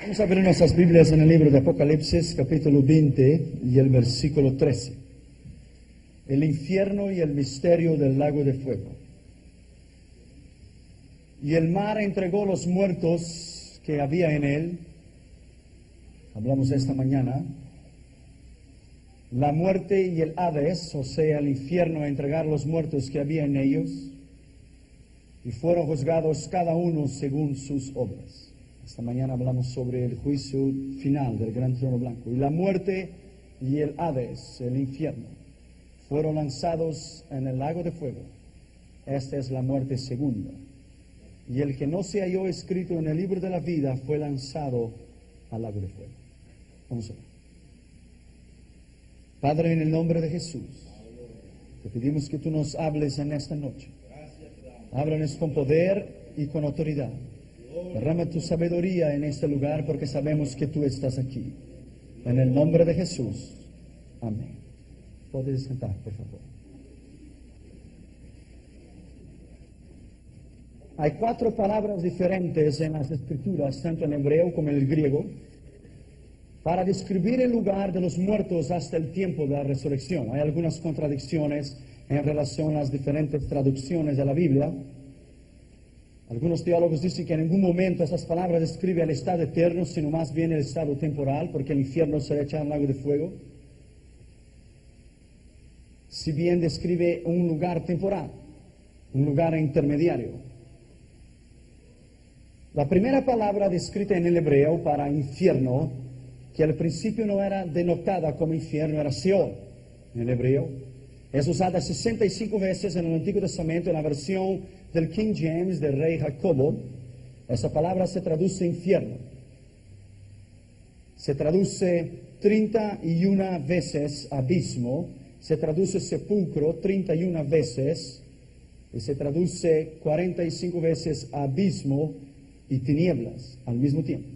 Vamos a abrir nuestras Biblias en el libro de Apocalipsis, capítulo 20 y el versículo 13. El infierno y el misterio del lago de fuego. Y el mar entregó los muertos que había en él. Hablamos esta mañana. La muerte y el Hades, o sea, el infierno, a entregar los muertos que había en ellos. Y fueron juzgados cada uno según sus obras. Esta mañana hablamos sobre el juicio final del gran trono blanco. Y la muerte y el Hades, el infierno, fueron lanzados en el lago de fuego. Esta es la muerte segunda. Y el que no se halló escrito en el libro de la vida fue lanzado al lago de fuego. Vamos a ver. Padre, en el nombre de Jesús, te pedimos que tú nos hables en esta noche. Háblanos con poder y con autoridad. Derrama tu sabiduría en este lugar porque sabemos que tú estás aquí. En el nombre de Jesús. Amén. Puedes sentar, por favor. Hay 4 palabras diferentes en las Escrituras, tanto en hebreo como en el griego, para describir el lugar de los muertos hasta el tiempo de la resurrección. Hay algunas contradicciones en relación a las diferentes traducciones de la Biblia. Algunos teólogos dicen que en ningún momento esas palabras describen el estado eterno, sino más bien el estado temporal, porque el infierno será echado en lago de fuego. Si bien describe un lugar temporal, un lugar intermediario. La primera palabra descrita en el hebreo para infierno, que al principio no era denotada como infierno, era Seol en el hebreo. Es usada 65 veces en el Antiguo Testamento en la versión del King James del rey Jacobo. Esa palabra se traduce infierno. Se traduce 31 veces abismo, se traduce sepulcro 31 veces y se traduce 45 veces abismo y tinieblas al mismo tiempo.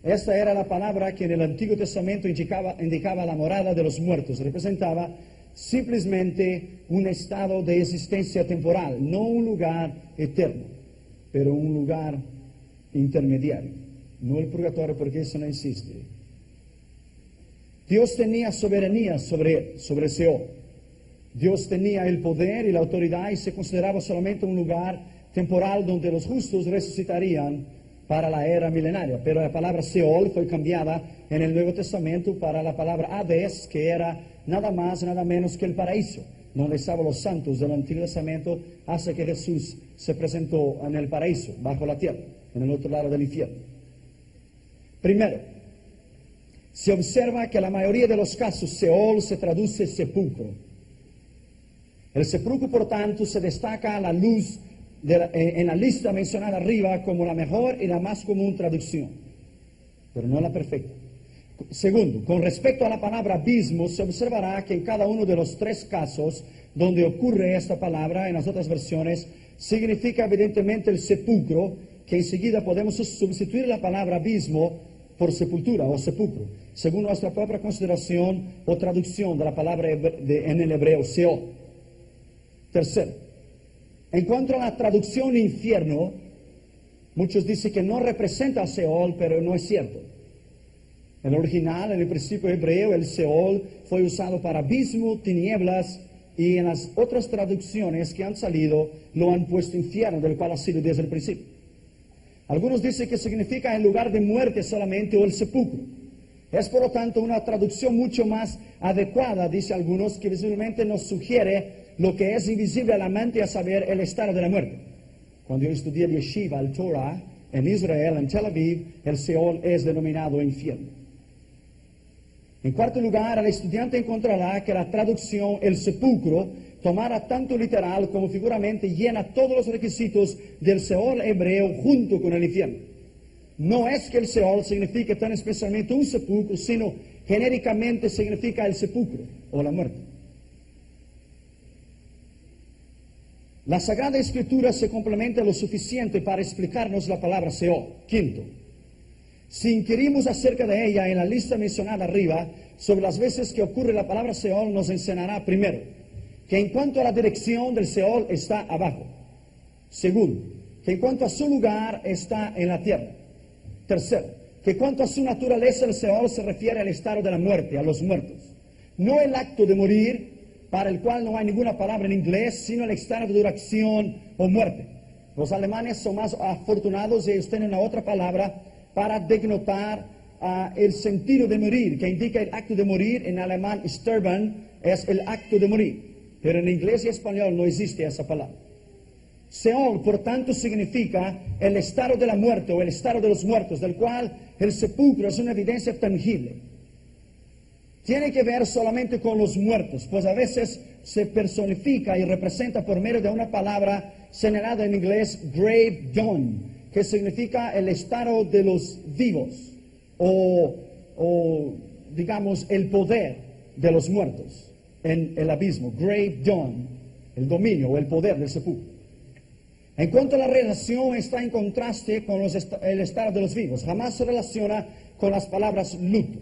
Esta era la palabra que en el Antiguo Testamento indicaba la morada de los muertos. Representaba simplemente un estado de existencia temporal, no un lugar eterno, pero un lugar intermediario. No el purgatorio, porque eso no existe. Dios tenía soberanía sobre Seol. Dios tenía el poder y la autoridad y se consideraba solamente un lugar temporal donde los justos resucitarían para la era milenaria. Pero la palabra Seol fue cambiada en el Nuevo Testamento para la palabra Hades, que era nada más, nada menos que el paraíso, donde estaban los santos del Antiguo Testamento hasta que Jesús se presentó en el paraíso, bajo la tierra, en el otro lado del infierno. Primero, se observa que en la mayoría de los casos Seol se traduce sepulcro. El sepulcro, por tanto, se destaca a la luz en la lista mencionada arriba como la mejor y la más común traducción, pero no la perfecta. Segundo, con respecto a la palabra abismo, se observará que en cada uno de los 3 casos donde ocurre esta palabra, en las otras versiones, significa evidentemente el sepulcro, que enseguida podemos sustituir la palabra abismo por sepultura o sepulcro, según nuestra propia consideración o traducción de la palabra en el hebreo Seol. Tercero, en cuanto a la traducción infierno, muchos dicen que no representa a Seol, pero no es cierto. En el original, en el principio hebreo, el Seol fue usado para abismo, tinieblas, y en las otras traducciones que han salido lo han puesto infierno, del cual ha sido desde el principio. Algunos dicen que significa el lugar de muerte solamente o el sepulcro. Es por lo tanto una traducción mucho más adecuada, dice algunos, que visiblemente nos sugiere lo que es invisible a la mente, a saber, el estado de la muerte. Cuando yo estudié el Yeshiva, el Torah, en Israel, en Tel Aviv, el Seol es denominado infierno. En cuarto lugar, el estudiante encontrará que la traducción, el sepulcro, tomada tanto literal como figuramente, llena todos los requisitos del Seol hebreo junto con el infierno. No es que el Seol signifique tan especialmente un sepulcro, sino genéricamente significa el sepulcro o la muerte. La Sagrada Escritura se complementa lo suficiente para explicarnos la palabra Seol. Quinto, si inquirimos acerca de ella en la lista mencionada arriba, sobre las veces que ocurre la palabra Seol, nos enseñará primero, que en cuanto a la dirección del Seol está abajo. Segundo, que en cuanto a su lugar está en la tierra. Tercero, que cuanto a su naturaleza el Seol se refiere al estado de la muerte, a los muertos. No el acto de morir, para el cual no hay ninguna palabra en inglés, sino el estado de duración o muerte. Los alemanes son más afortunados y ellos tienen una otra palabra para denotar el sentido de morir, que indica el acto de morir. En alemán, sterben es el acto de morir, pero en inglés y español no existe esa palabra. Seol, por tanto, significa el estado de la muerte o el estado de los muertos, del cual el sepulcro es una evidencia tangible. Tiene que ver solamente con los muertos, pues a veces se personifica y representa por medio de una palabra señalada en inglés, grave dawn, que significa el estado de los vivos, o digamos, el poder de los muertos en el abismo. Grave dawn, el dominio o el poder del sepulcro. En cuanto a la relación, está en contraste con el estado de los vivos. Jamás se relaciona con las palabras luto.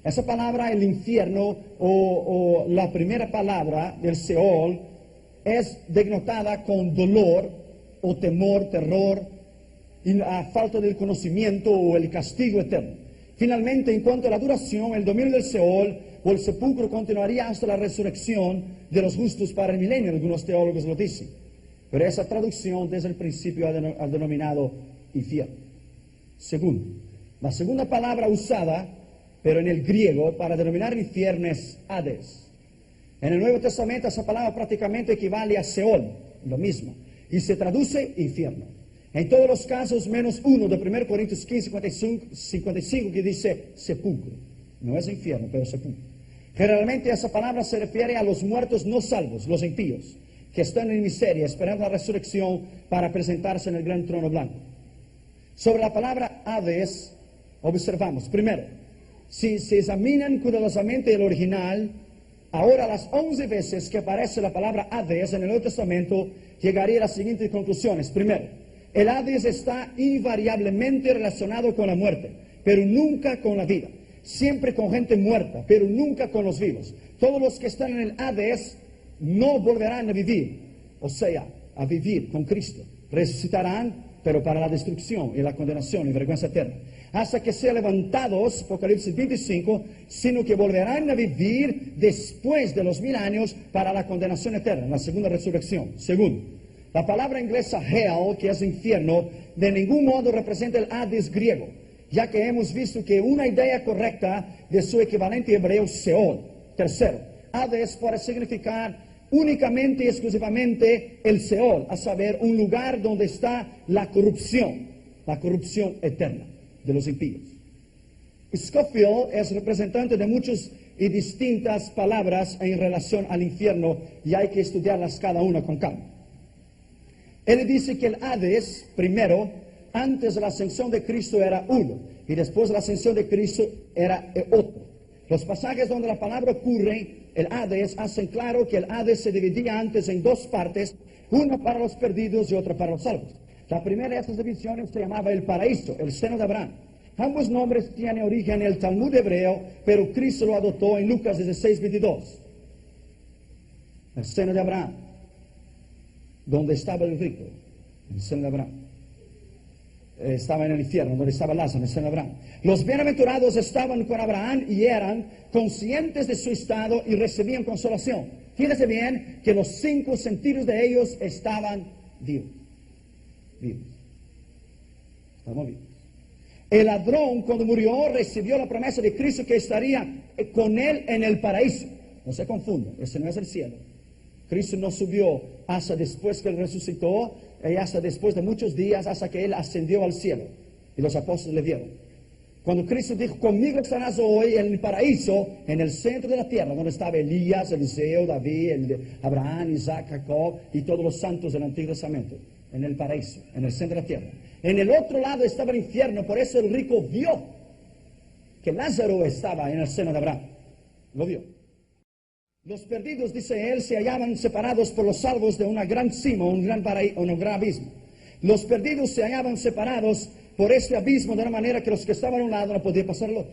Esa palabra, el infierno, o la primera palabra del Seol, es denotada con dolor o temor, terror, y a falta del conocimiento o el castigo eterno. Finalmente, en cuanto a la duración, el dominio del Seol o el sepulcro continuaría hasta la resurrección de los justos para el milenio. Algunos teólogos lo dicen. Pero esa traducción desde el principio ha denominado infierno. Segundo, la segunda palabra usada, pero en el griego, para denominar infierno es Hades. En el Nuevo Testamento esa palabra prácticamente equivale a Seol, lo mismo, y se traduce infierno. En todos los casos, menos uno de 1 Corintios 15, 55, que dice sepulcro. No es infierno, pero sepulcro. Generalmente esa palabra se refiere a los muertos no salvos, los impíos, que están en miseria, esperando la resurrección para presentarse en el gran trono blanco. Sobre la palabra Hades, observamos, primero, si se examinan cuidadosamente el original, ahora las 11 veces que aparece la palabra Hades en el Nuevo Testamento, llegaría a las siguientes conclusiones. Primero, el Hades está invariablemente relacionado con la muerte, pero nunca con la vida. Siempre con gente muerta, pero nunca con los vivos. Todos los que están en el Hades no volverán a vivir, o sea, a vivir con Cristo. Resucitarán, pero para la destrucción y la condenación y vergüenza eterna. Hasta que sean levantados, Apocalipsis 25, sino que volverán a vivir después de los 1000 años para la condenación eterna, la segunda resurrección. Segundo, la palabra inglesa hell, que es infierno, de ningún modo representa el Hades griego, ya que hemos visto que una idea correcta de su equivalente hebreo Seol. Tercero, Hades puede significar únicamente y exclusivamente el Seol, a saber, un lugar donde está la corrupción eterna de los impíos. Scofield es representante de muchas y distintas palabras en relación al infierno, y hay que estudiarlas cada una con calma. Él dice que el Hades, primero, antes de la ascensión de Cristo era uno, y después de la ascensión de Cristo era otro. Los pasajes donde la palabra ocurre, el Hades, hacen claro que el Hades se dividía antes en dos partes, una para los perdidos y otra para los salvos. La primera de estas divisiones se llamaba el paraíso, el seno de Abraham. Ambos nombres tienen origen en el Talmud hebreo, pero Cristo lo adoptó en Lucas 16, 22. El seno de Abraham, donde estaba el rico, el seno de Abraham. Estaba en el infierno, donde estaba Lázaro, en el seno de Abraham. Los bienaventurados estaban con Abraham y eran conscientes de su estado y recibían consolación. Fíjense bien que los 5 sentidos de ellos estaban vivos. Estamos vivos. El ladrón, cuando murió, recibió la promesa de Cristo que estaría con él en el paraíso. No se confundan, ese no es el cielo. Cristo no subió hasta después que él resucitó, y hasta después de muchos días, hasta que él ascendió al cielo. Y los apóstoles le vieron. Cuando Cristo dijo, conmigo estarás hoy en el paraíso, en el centro de la tierra, donde estaba Elías, Eliseo, David, Abraham, Isaac, Jacob y todos los santos del Antiguo Testamento. En el paraíso, en el centro de la tierra. En el otro lado estaba el infierno, por eso el rico vio que Lázaro estaba en el seno de Abraham. Lo vio. Los perdidos, dice él, se hallaban separados por los salvos de una gran cima, un gran abismo. Los perdidos se hallaban separados por este abismo de una manera que los que estaban a un lado no podían pasar al otro.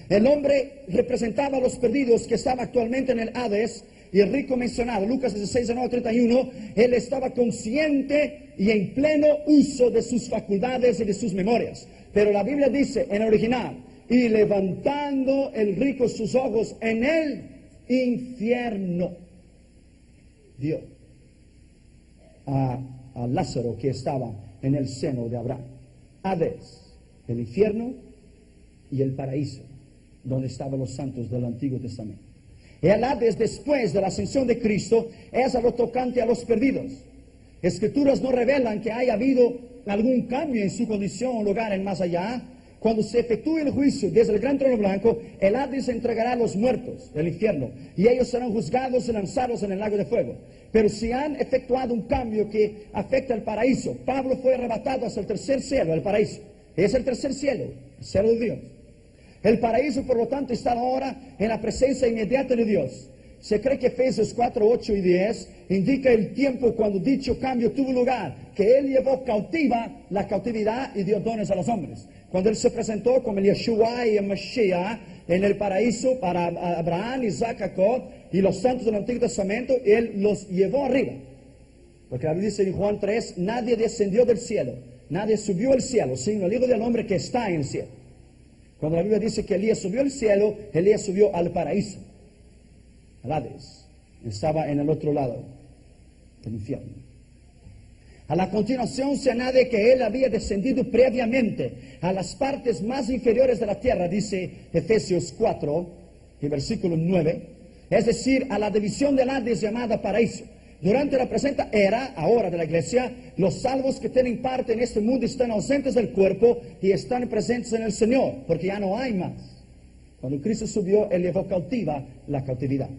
El hombre representaba a los perdidos que estaban actualmente en el Hades, y el rico mencionado, Lucas 16, 9, 31, él estaba consciente y en pleno uso de sus facultades y de sus memorias. Pero la Biblia dice en el original, y levantando el rico sus ojos en el infierno, vio a Lázaro que estaba en el seno de Abraham. Hades, el infierno y el paraíso, donde estaban los santos del Antiguo Testamento. El Hades, después de la ascensión de Cristo, es a lo tocante a los perdidos. Escrituras no revelan que haya habido algún cambio en su condición o lugar en más allá. Cuando se efectúe el juicio desde el gran trono blanco, el Hades entregará a los muertos del infierno, y ellos serán juzgados y lanzados en el lago de fuego. Pero si han efectuado un cambio que afecta al paraíso, Pablo fue arrebatado hasta el tercer cielo, el paraíso. Es el tercer cielo, el cielo de Dios. El paraíso, por lo tanto, está ahora en la presencia inmediata de Dios. Se cree que Efesios 4, 8 y 10 indica el tiempo cuando dicho cambio tuvo lugar, que Él llevó cautiva la cautividad y dio dones a los hombres. Cuando Él se presentó como el Yeshua y el Mashiach en el paraíso para Abraham, Isaac, Jacob y los santos del Antiguo Testamento, Él los llevó arriba. Porque la Biblia dice en Juan 3, nadie descendió del cielo, nadie subió al cielo, sino el Hijo del Hombre que está en el cielo. Cuando la Biblia dice que Elías subió al cielo, Elías subió al paraíso. El Hades estaba en el otro lado del infierno. A la continuación se añade que él había descendido previamente a las partes más inferiores de la tierra, dice Efesios 4, y versículo 9, es decir, a la división del Hades llamada paraíso. Durante la presente era, ahora de la iglesia, los salvos que tienen parte en este mundo están ausentes del cuerpo y están presentes en el Señor, porque ya no hay más. Cuando Cristo subió, Él llevó cautiva la cautividad.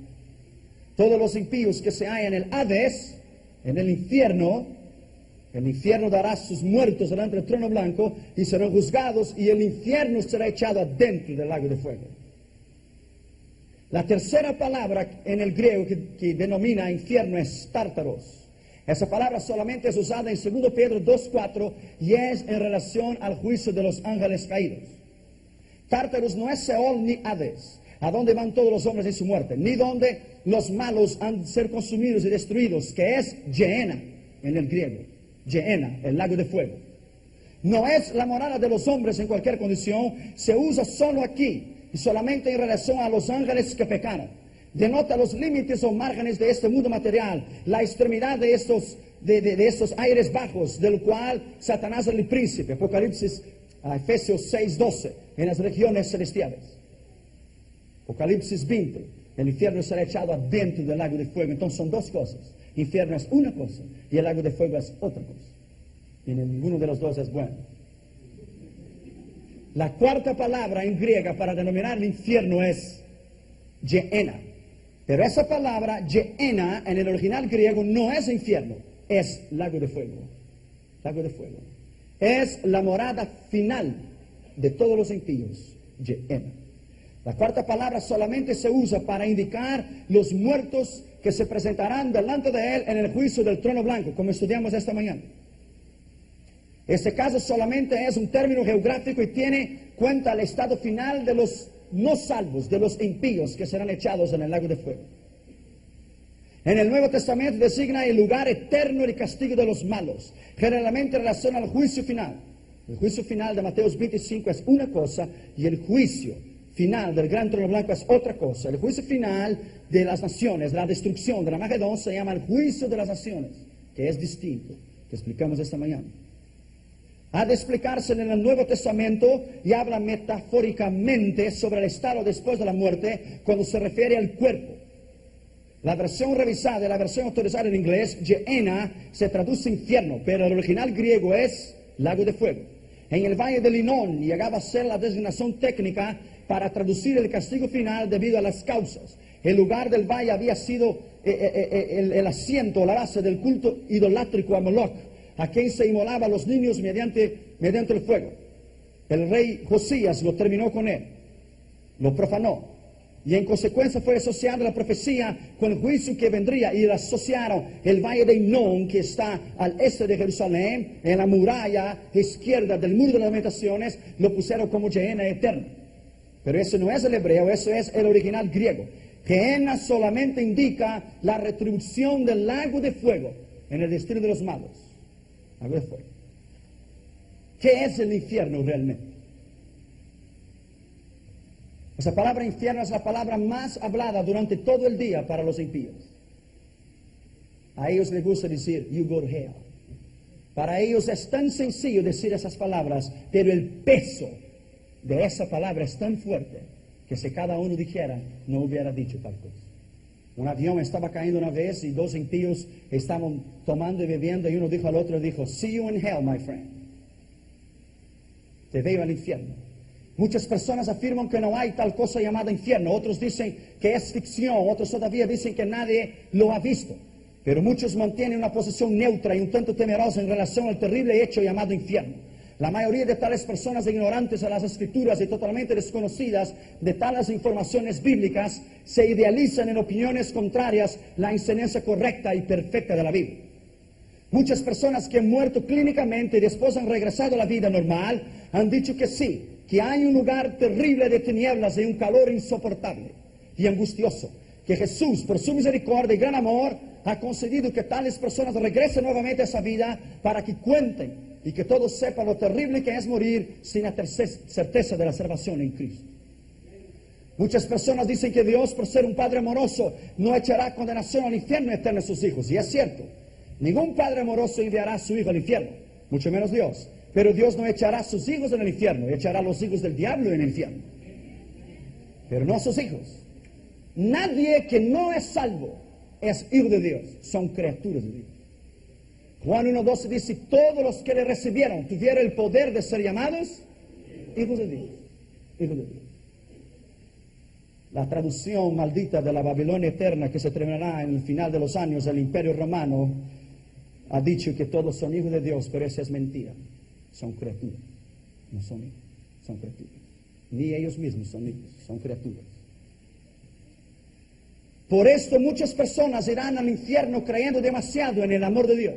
Todos los impíos que se hallan en el Hades, en el infierno dará sus muertos delante del trono blanco y serán juzgados, y el infierno será echado adentro del lago de fuego. La tercera palabra en el griego que denomina infierno es tártaros. Esa palabra solamente es usada en 2 Pedro 2:4 y es en relación al juicio de los ángeles caídos. Tártaros no es Seol ni Hades, a donde van todos los hombres en su muerte, ni donde los malos han de ser consumidos y destruidos, que es Gehenna en el griego. Gehenna, el lago de fuego. No es la morada de los hombres en cualquier condición, se usa solo aquí y solamente en relación a los ángeles que pecaron. Denota los límites o márgenes de este mundo material, la extremidad de estos aires bajos, del cual Satanás es el príncipe. Apocalipsis, Efesios 6:12, en las regiones celestiales. Apocalipsis 20, el infierno será echado adentro del lago de fuego. Entonces son dos cosas. Infierno es una cosa y el lago de fuego es otra cosa. Y ninguno de los dos es bueno. La cuarta palabra en griega para denominar el infierno es Gehenna. Pero esa palabra Gehenna en el original griego no es infierno, es lago de fuego. Lago de fuego. Es la morada final de todos los impíos, Gehenna. La cuarta palabra solamente se usa para indicar los muertos que se presentarán delante de Él en el juicio del trono blanco, como estudiamos esta mañana. Este caso solamente es un término geográfico y tiene cuenta el estado final de los no salvos, de los impíos que serán echados en el lago de fuego. En el Nuevo Testamento designa el lugar eterno y castigo de los malos, generalmente en relación al juicio final. El juicio final de Mateo 25 es una cosa y el juicio final del gran trono blanco es otra cosa. El juicio final de las naciones, la destrucción de la Magedón, se llama el juicio de las naciones, que es distinto, que explicamos esta mañana. Ha de explicarse en el Nuevo Testamento y habla metafóricamente sobre el estado después de la muerte cuando se refiere al cuerpo. La versión revisada y la versión autorizada en inglés, Gehenna, se traduce infierno, pero el original griego es lago de fuego. En el Valle del Hinón llegaba a ser la designación técnica para traducir el castigo final debido a las causas. El lugar del valle había sido el asiento, la base del culto idolátrico a Moloch, a quien se inmolaba a los niños mediante el fuego. El rey Josías lo terminó con él, lo profanó, y en consecuencia fue asociada la profecía con el juicio que vendría, y asociaron el valle de Hinón, que está al este de Jerusalén, en la muralla izquierda del muro de las lamentaciones, lo pusieron como Gehenna eterno. Pero eso no es el hebreo, eso es el original griego. Gehenna solamente indica la retribución del lago de fuego en el destino de los malos. Lago de fuego. ¿Qué es el infierno realmente? Esa palabra infierno es la palabra más hablada durante todo el día para los impíos. A ellos les gusta decir, you go to hell. Para ellos es tan sencillo decir esas palabras, pero el peso de esa palabra es tan fuerte que si cada uno dijera, no hubiera dicho tal cosa. Un avión estaba cayendo una vez y dos impíos estaban tomando y bebiendo y uno dijo al otro, dijo, see you in hell, my friend. Te veo al infierno. Muchas personas afirman que no hay tal cosa llamada infierno, otros dicen que es ficción, otros todavía dicen que nadie lo ha visto. Pero muchos mantienen una posición neutra y un tanto temerosa en relación al terrible hecho llamado infierno. La mayoría de tales personas ignorantes a las escrituras y totalmente desconocidas de tales informaciones bíblicas se idealizan en opiniones contrarias la enseñanza correcta y perfecta de la Biblia. Muchas personas que han muerto clínicamente y después han regresado a la vida normal han dicho que sí, que hay un lugar terrible de tinieblas y un calor insoportable y angustioso, que Jesús, por su misericordia y gran amor, ha concedido que tales personas regresen nuevamente a esa vida para que cuenten y que todos sepan lo terrible que es morir sin la certeza de la salvación en Cristo. Muchas personas dicen que Dios, por ser un Padre amoroso, no echará condenación al infierno eterno a sus hijos. Y es cierto, ningún Padre amoroso enviará a su hijo al infierno, mucho menos Dios. Pero Dios no echará a sus hijos en el infierno, echará a los hijos del diablo en el infierno. Pero no a sus hijos. Nadie que no es salvo es hijo de Dios, son criaturas de Dios. Juan 1:12 dice, todos los que le recibieron tuvieron el poder de ser llamados hijos de Dios. Hijos de Dios. La traducción maldita de la Babilonia eterna que se terminará en el final de los años del Imperio Romano ha dicho que todos son hijos de Dios, pero esa es mentira. Son criaturas, no son hijos, son criaturas. Ni ellos mismos son hijos, son criaturas. Por esto muchas personas irán al infierno creyendo demasiado en el amor de Dios.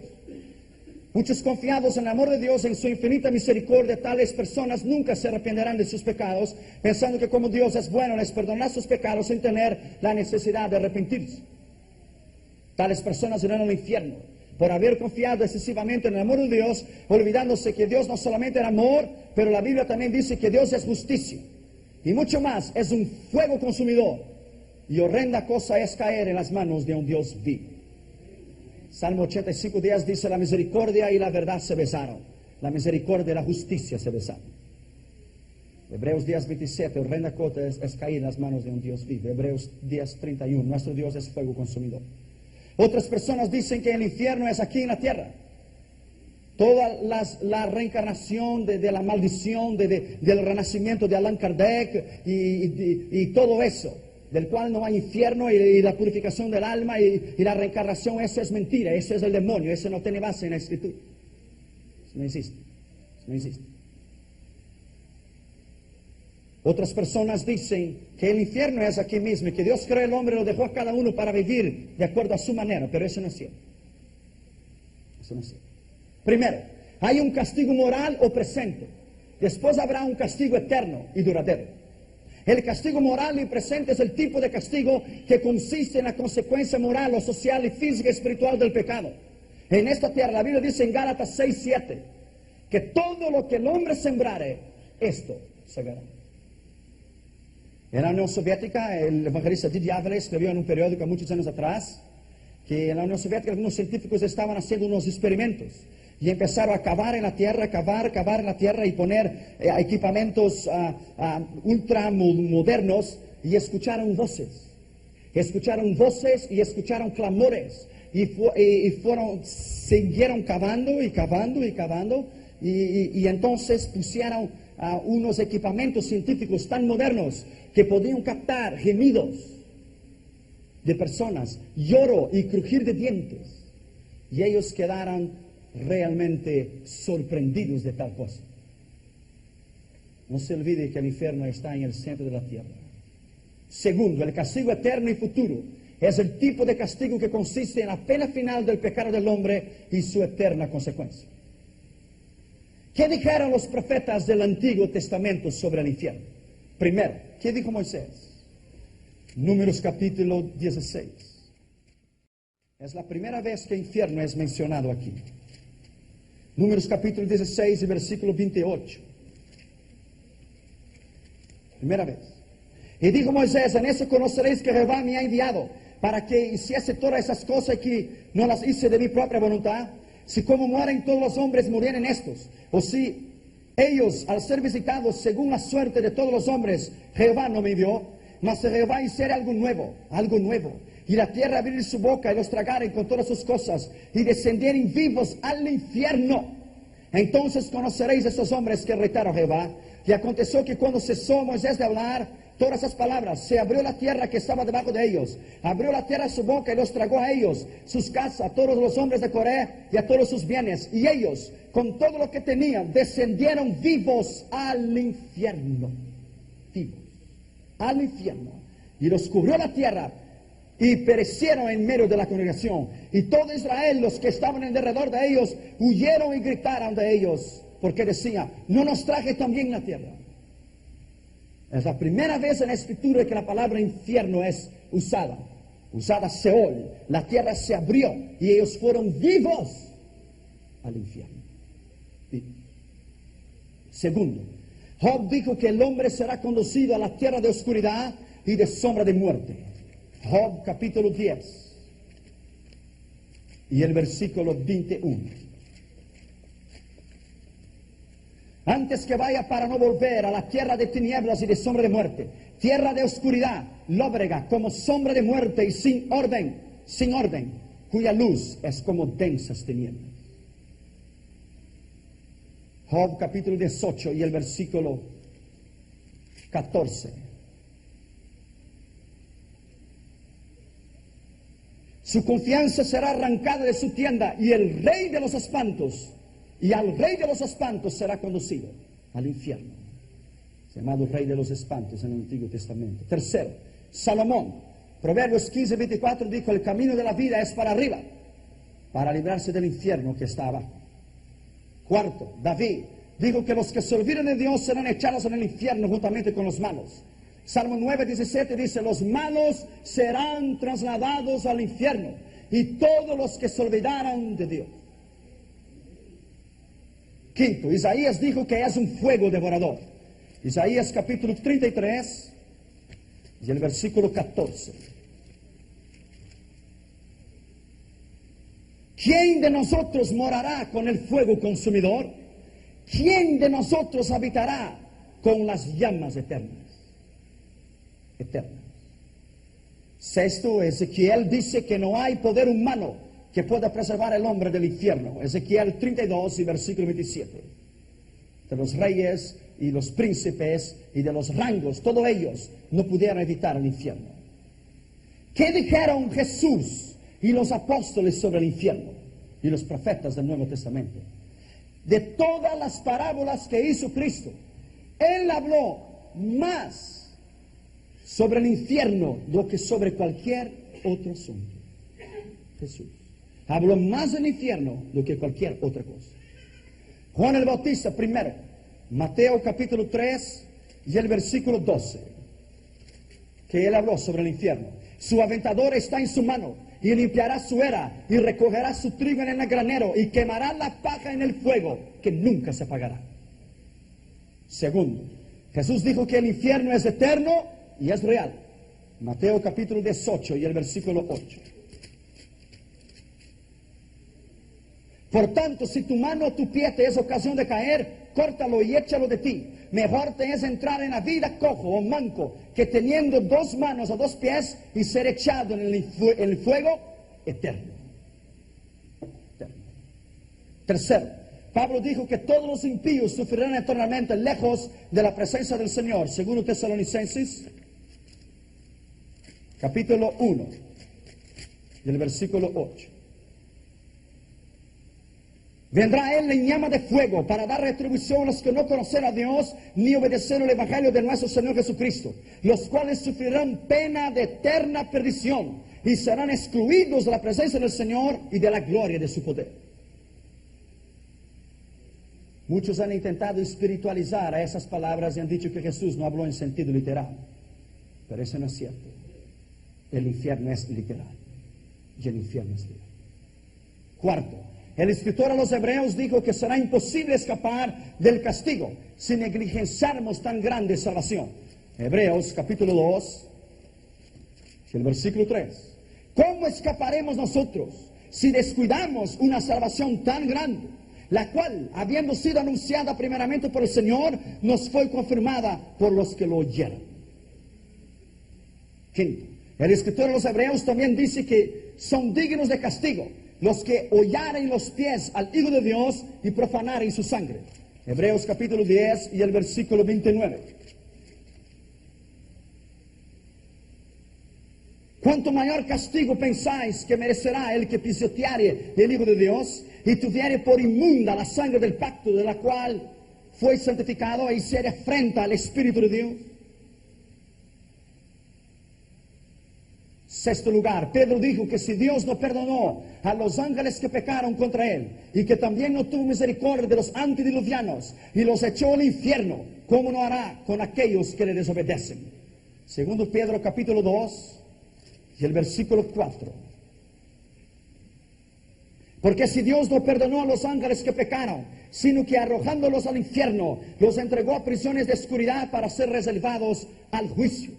Muchos confiados en el amor de Dios, en su infinita misericordia, tales personas nunca se arrepentirán de sus pecados, pensando que como Dios es bueno, les perdonará sus pecados sin tener la necesidad de arrepentirse. Tales personas irán al infierno por haber confiado excesivamente en el amor de Dios, olvidándose que Dios no solamente era amor, pero la Biblia también dice que Dios es justicia. Y mucho más, es un fuego consumidor. Y horrenda cosa es caer en las manos de un Dios vivo. Salmo 85:10 dice, la misericordia y la verdad se besaron. La misericordia y la justicia se besaron. Hebreos 10:27, horrenda cosa es caer en las manos de un Dios vivo. Hebreos 10:31, nuestro Dios es fuego consumidor. Otras personas dicen que el infierno es aquí en la tierra. Toda la reencarnación de la maldición, del renacimiento de Allan Kardec y todo eso, del cual no hay infierno y la purificación del alma y la reencarnación, eso es mentira, ese es el demonio, eso no tiene base en la Escritura. Eso no existe, eso no existe. Otras personas dicen que el infierno es aquí mismo y que Dios creó el hombre y lo dejó a cada uno para vivir de acuerdo a su manera, pero eso no es cierto. Eso no es cierto. Primero, hay un castigo moral o presente. Después habrá un castigo eterno y duradero. El castigo moral y presente es el tipo de castigo que consiste en la consecuencia moral o social y física y espiritual del pecado. En esta tierra, la Biblia dice en Gálatas 6:7 que todo lo que el hombre sembrare, esto segará. En la Unión Soviética, el evangelista Didi Ávila escribió en un periódico muchos años atrás que en la Unión Soviética algunos científicos estaban haciendo unos experimentos y empezaron a cavar en la tierra, cavar en la tierra y poner equipamientos ultra modernos y escucharon voces y escucharon clamores y siguieron cavando y entonces pusieron unos equipamientos científicos tan modernos que podían captar gemidos de personas, lloro y crujir de dientes, y ellos quedaron realmente sorprendidos de tal cosa. No se olvide que el infierno está en el centro de la tierra. Segundo, el castigo eterno y futuro es el tipo de castigo que consiste en la pena final del pecado del hombre y su eterna consecuencia. ¿Qué dijeron los profetas del Antiguo Testamento sobre el infierno? Primero, ¿qué dijo Moisés? Números capítulo 16. Es la primera vez que infierno es mencionado aquí. Números capítulo 16 y versículo 28. Primera vez. Y dijo Moisés: en eso conoceréis que Jehová me ha enviado para que hiciese todas esas cosas que no las hice de mi propia voluntad. Si como mueren todos los hombres, murieren estos. O si ellos, al ser visitados según la suerte de todos los hombres, Jehová no me envió. Mas si Jehová hiciera algo nuevo, y la tierra abrir su boca y los tragaren con todas sus cosas, y descendieren vivos al infierno, entonces conoceréis esos hombres que retaron a Jehová. Y aconteció que cuando cesó Moisés de hablar todas esas palabras, se abrió la tierra que estaba debajo de ellos, abrió la tierra su boca y los tragó a ellos, sus casas, a todos los hombres de Coré y a todos sus bienes. Y ellos, con todo lo que tenían, descendieron vivos al infierno. Vivos al infierno. Y los cubrió la tierra y perecieron en medio de la congregación. Y todo Israel, los que estaban en derredor de ellos, huyeron y gritaron de ellos, porque decían: ¿no nos traje también la tierra? Es la primera vez en la escritura que la palabra infierno es usada. Usada Seol. La tierra se abrió y ellos fueron vivos al infierno. Vivos. Segundo, Job dijo que el hombre será conducido a la tierra de oscuridad y de sombra de muerte. Job capítulo 10 y el versículo 21. Antes que vaya para no volver a la tierra de tinieblas y de sombra de muerte, tierra de oscuridad, lóbrega, como sombra de muerte y sin orden, cuya luz es como densas tinieblas. Job capítulo 18 y el versículo 14. Su confianza será arrancada de su tienda y el rey de los espantos, y al rey de los espantos será conducido al infierno. Llamado rey de los espantos en el Antiguo Testamento. Tercero, Salomón, Proverbios 15:24 dijo: el camino de la vida es para arriba, para librarse del infierno que está abajo. Cuarto, David dijo que los que se olviden de Dios serán echados en el infierno juntamente con los malos. Salmo 9:17 dice: los malos serán trasladados al infierno, y todos los que se olvidaran de Dios. Quinto, Isaías dijo que es un fuego devorador. Isaías capítulo 33 y el versículo 14. ¿Quién de nosotros morará con el fuego consumidor? ¿Quién de nosotros habitará con las llamas eternas? Eternas. Sexto, Ezequiel dice que no hay poder humano que pueda preservar al hombre del infierno. Ezequiel 32 y versículo 27. De los reyes y los príncipes y de los rangos, todos ellos no pudieron evitar el infierno. ¿Qué dijeron Jesús y los apóstoles sobre el infierno y los profetas del Nuevo Testamento? De todas las parábolas que hizo Cristo, Él habló más sobre el infierno do que sobre cualquier otro asunto. Jesús habló más del infierno do que cualquier otra cosa. Juan el Bautista primero, Mateo capítulo 3 y el versículo 12, que él habló sobre el infierno. Su aventador está en su mano, y limpiará su era, y recogerá su trigo en el granero, y quemará la paja en el fuego, que nunca se apagará. Segundo, Jesús dijo que el infierno es eterno y es real. Mateo capítulo 18 y el versículo 8. Por tanto, si tu mano o tu pie te es ocasión de caer, córtalo y échalo de ti. Mejor te es entrar en la vida cojo o manco, que teniendo dos manos o dos pies y ser echado en el fuego eterno. Tercero, Pablo dijo que todos los impíos sufrirán eternamente lejos de la presencia del Señor. Segundo Tesalonicenses, capítulo 1, y el versículo 8. Vendrá Él en llama de fuego para dar retribución a los que no conocen a Dios ni obedecieron el Evangelio de nuestro Señor Jesucristo, los cuales sufrirán pena de eterna perdición y serán excluidos de la presencia del Señor y de la gloria de su poder. Muchos han intentado espiritualizar a esas palabras y han dicho que Jesús no habló en sentido literal, pero eso no es cierto. el infierno es literal. Y el infierno es literal. Cuarto, el escritor a los Hebreos dijo que será imposible escapar del castigo si negligenciáramos tan grande salvación. Hebreos capítulo 2, el versículo 3. ¿Cómo escaparemos nosotros si descuidamos una salvación tan grande, la cual, habiendo sido anunciada primeramente por el Señor, nos fue confirmada por los que lo oyeron? Quinto, el escritor de los Hebreos también dice que son dignos de castigo los que hollaren los pies al Hijo de Dios y profanaren su sangre. Hebreos capítulo 10 y el versículo 29. ¿Cuánto mayor castigo pensáis que merecerá el que pisoteare el Hijo de Dios y tuviere por inmunda la sangre del pacto de la cual fue santificado e hiciere afrenta al Espíritu de Dios? Sexto lugar, Pedro dijo que si Dios no perdonó a los ángeles que pecaron contra él y que también no tuvo misericordia de los antediluvianos y los echó al infierno, ¿cómo no hará con aquellos que le desobedecen? Segundo Pedro capítulo 2 y el versículo 4. Porque si Dios no perdonó a los ángeles que pecaron, sino que arrojándolos al infierno, los entregó a prisiones de oscuridad para ser reservados al juicio.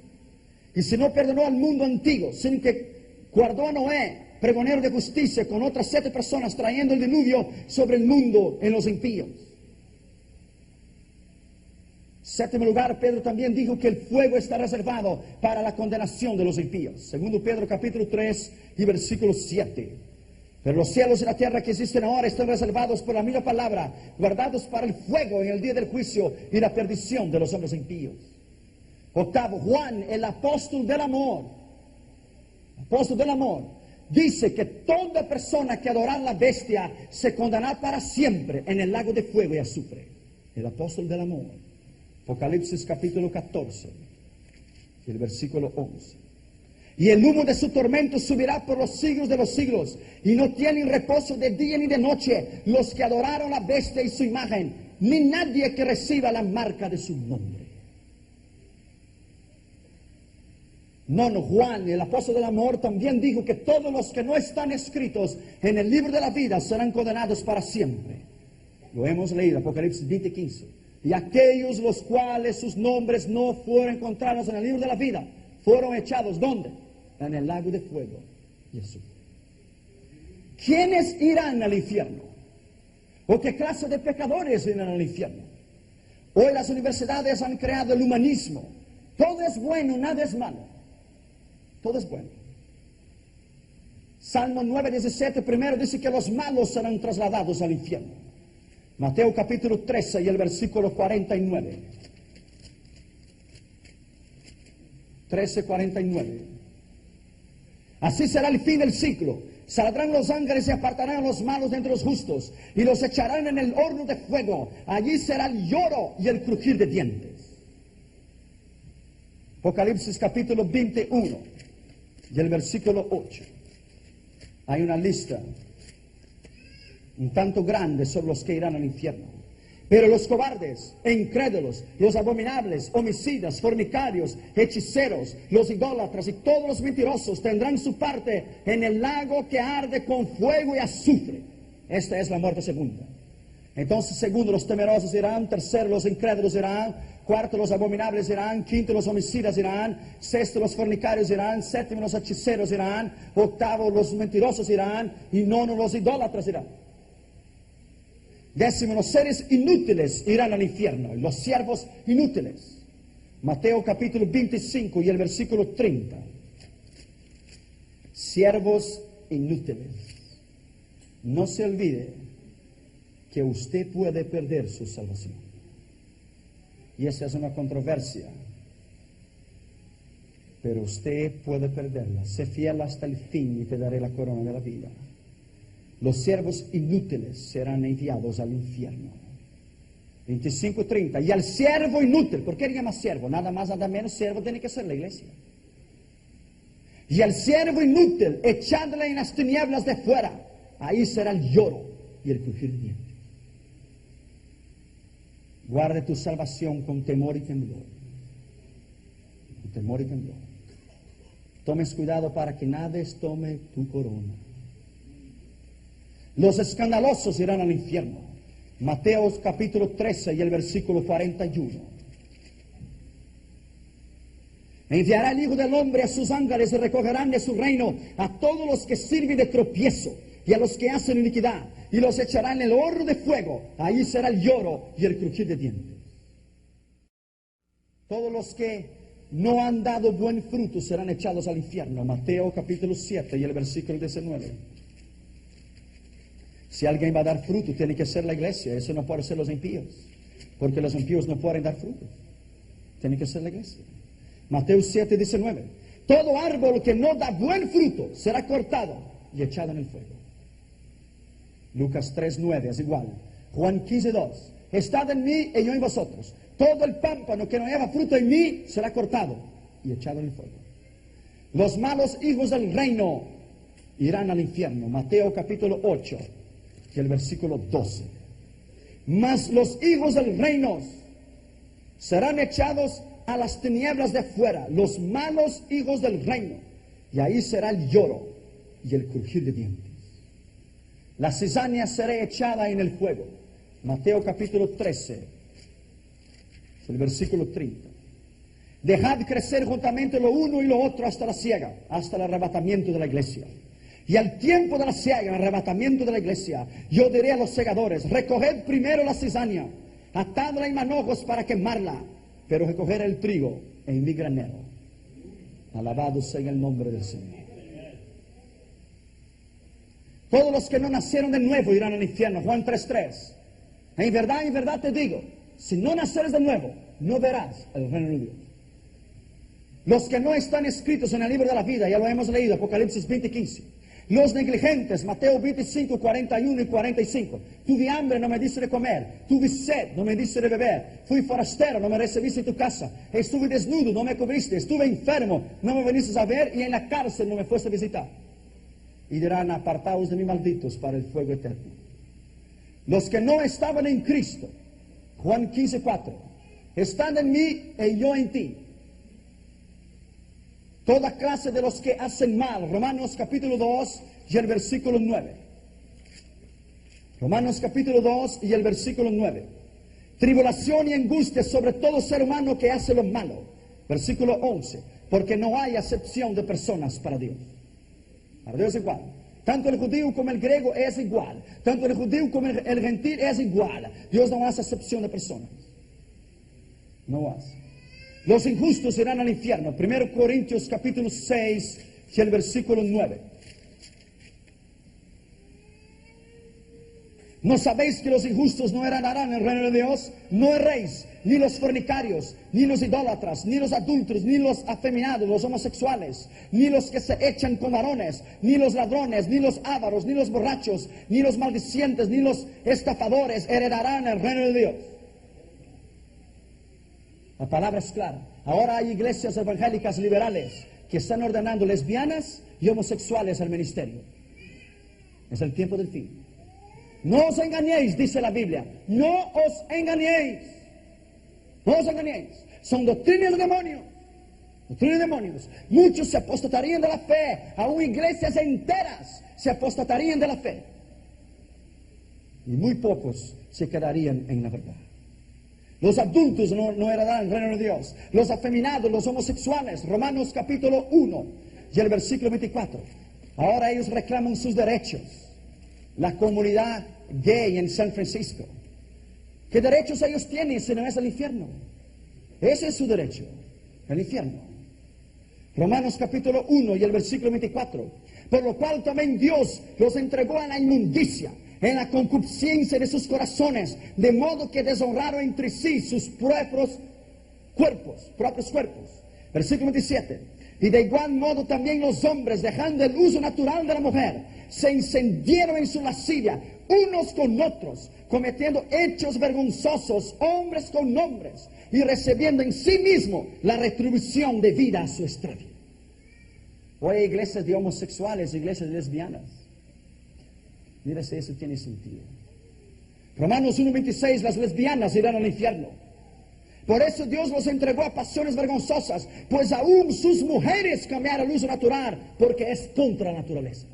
Y si no perdonó al mundo antiguo, sino que guardó a Noé, pregonero de justicia, con otras 7 personas, trayendo el diluvio sobre el mundo en los impíos. Séptimo lugar, Pedro también dijo que el fuego está reservado para la condenación de los impíos. Segundo Pedro capítulo 3 y versículo 7. Pero los cielos y la tierra que existen ahora están reservados por la misma palabra, guardados para el fuego en el día del juicio y la perdición de los hombres impíos. Octavo, Juan, el apóstol del amor, dice que toda persona que adora a la bestia se condenará para siempre en el lago de fuego y azufre. El apóstol del amor. Apocalipsis capítulo 14, el versículo 11. Y el humo de su tormento subirá por los siglos de los siglos, y no tienen reposo de día ni de noche los que adoraron a la bestia y su imagen, ni nadie que reciba la marca de su nombre. Nono, Juan, el apóstol del amor, también dijo que todos los que no están escritos en el libro de la vida serán condenados para siempre. Lo hemos leído, Apocalipsis 20:15. Y aquellos los cuales sus nombres no fueron encontrados en el libro de la vida, fueron echados, ¿dónde? En el lago de fuego y azufre. ¿Quiénes irán al infierno? ¿O qué clase de pecadores irán al infierno? Hoy las universidades han creado el humanismo. Todo es bueno, nada es malo. Todo es bueno. Salmo 9:17 primero dice que los malos serán trasladados al infierno. Mateo capítulo 13 y el versículo 49. 13:49. Así será el fin del ciclo. Saldrán los ángeles y apartarán a los malos de entre los justos y los echarán en el horno de fuego. Allí será el lloro y el crujir de dientes. Apocalipsis capítulo 21 y el versículo 8. Hay una lista un tanto grande sobre los que irán al infierno. Pero los cobardes e incrédulos, los abominables, homicidas, fornicarios, hechiceros, los idólatras y todos los mentirosos tendrán su parte en el lago que arde con fuego y azufre. Esta es la muerte segunda. Entonces, segundo, los temerosos irán. Tercero, los incrédulos irán. Cuarto, los abominables irán. Quinto, los homicidas irán. Sexto, los fornicarios irán. Séptimo, los hechiceros irán. Octavo, los mentirosos irán. Y nono, los idólatras irán. Décimo, los seres inútiles irán al infierno. Los siervos inútiles. Mateo capítulo 25 y el versículo 30. Siervos inútiles. No se olvide que usted puede perder su salvación. Y esa es una controversia. Pero usted puede perderla. Sé fiel hasta el fin y te daré la corona de la vida. Los siervos inútiles serán enviados al infierno. 25:30. Y al siervo inútil, ¿por qué le llama siervo? Nada más, nada menos, siervo tiene que ser la iglesia. Y al siervo inútil, echadle en las tinieblas de fuera. Ahí será el lloro y el crujir de dientes. Guarde tu salvación con temor y temblor. Con temor y temblor. Tomes cuidado para que nadie tome tu corona. Los escandalosos irán al infierno. Mateo capítulo 13 y el versículo 41. Enviará el Hijo del Hombre a sus ángeles y recogerán de su reino a todos los que sirven de tropiezo y a los que hacen iniquidad, y los echará en el horno de fuego. Ahí será el lloro y el crujir de dientes. Todos los que no han dado buen fruto serán echados al infierno. Mateo capítulo 7 y el versículo 19. Si alguien va a dar fruto, tiene que ser la iglesia. Eso no puede ser los impíos, porque los impíos no pueden dar fruto. Tiene que ser la iglesia. Mateo 7, 19. Todo árbol que no da buen fruto será cortado y echado en el fuego. Lucas 3, 9 es igual. Juan 15, 2. Estad en mí y yo en vosotros. Todo el pámpano que no lleva fruto en mí será cortado y echado en el fuego. Los malos hijos del reino irán al infierno. Mateo capítulo 8 y el versículo 12. Mas los hijos del reino serán echados a las tinieblas de afuera, los malos hijos del reino, y ahí será el lloro y el crujir de dientes. La cizaña será echada en el fuego. Mateo capítulo 13, el versículo 30. Dejad crecer juntamente lo uno y lo otro hasta la siega, hasta el arrebatamiento de la iglesia. Y al tiempo de la siega, el arrebatamiento de la iglesia, yo diré a los segadores: recoged primero la cizaña, atadla en manojos para quemarla, pero recoger el trigo en mi granero. Alabado sea el nombre del Señor. Todos los que no nacieron de nuevo irán al infierno. Juan 3:3. En verdad te digo, si no naceres de nuevo, no verás el reino de Dios. Los que no están escritos en el libro de la vida, ya lo hemos leído, Apocalipsis 20:15. Los negligentes, Mateo 25, 41 y 45. Tuve hambre, no me diste de comer. Tuve sed, no me diste de beber. Fui forastero, no me recibiste en tu casa. Estuve desnudo, no me cubriste. Estuve enfermo, no me viniste a ver. Y en la cárcel no me fuiste a visitar. Y dirán: apartaos de mí, malditos, para el fuego eterno. Los que no estaban en Cristo, Juan 15, 4. Están en mí y yo en ti. Toda clase de los que hacen mal. Romanos capítulo 2 y el versículo 9. Romanos capítulo 2 y el versículo 9. Tribulación y angustia sobre todo ser humano que hace lo malo. Versículo 11. Porque no hay acepción de personas para Dios. Para Dios es igual. Tanto el judío como el griego es igual. Tanto el judío como el gentil es igual. Dios no hace acepción de personas. No hace. Los injustos irán al infierno. 1 Corintios capítulo 6 y el versículo 9. ¿No sabéis que los injustos no heredarán el reino de Dios? No erréis, ni los fornicarios, ni los idólatras, ni los adúlteros, ni los afeminados, los homosexuales, ni los que se echan con varones, ni los ladrones, ni los ávaros, ni los borrachos, ni los maldicientes, ni los estafadores heredarán el reino de Dios. La palabra es clara. Ahora hay iglesias evangélicas liberales que están ordenando lesbianas y homosexuales al ministerio. Es el tiempo del fin. No os engañéis, dice la Biblia. No os engañéis. No os engañéis. Son doctrinas de demonios. Doctrinas de demonios. Muchos se apostatarían de la fe. Aún iglesias enteras se apostatarían de la fe. Y muy pocos se quedarían en la verdad. Los adultos no heredarán el reino de Dios. Los afeminados, los homosexuales. Romanos capítulo 1 y el versículo 24. Ahora ellos reclaman sus derechos. La comunidad gay en San Francisco. ¿Qué derechos ellos tienen si no es el infierno? Ese es su derecho, el infierno. Romanos capítulo 1 y el versículo 24. Por lo cual también Dios los entregó a la inmundicia, en la concupiscencia de sus corazones, de modo que deshonraron entre sí sus propios cuerpos. Versículo 27. Y de igual modo también los hombres, dejando el uso natural de la mujer, se encendieron en su lascivia, unos con otros, cometiendo hechos vergonzosos, hombres con hombres, y recibiendo en sí mismo la retribución debida a su extravío. Hoy hay iglesias de homosexuales, iglesias lesbianas. Mira si eso tiene sentido. Romanos 1:26, las lesbianas irán al infierno. Por eso Dios los entregó a pasiones vergonzosas, pues aún sus mujeres cambiaron el uso natural, porque es contra la naturaleza.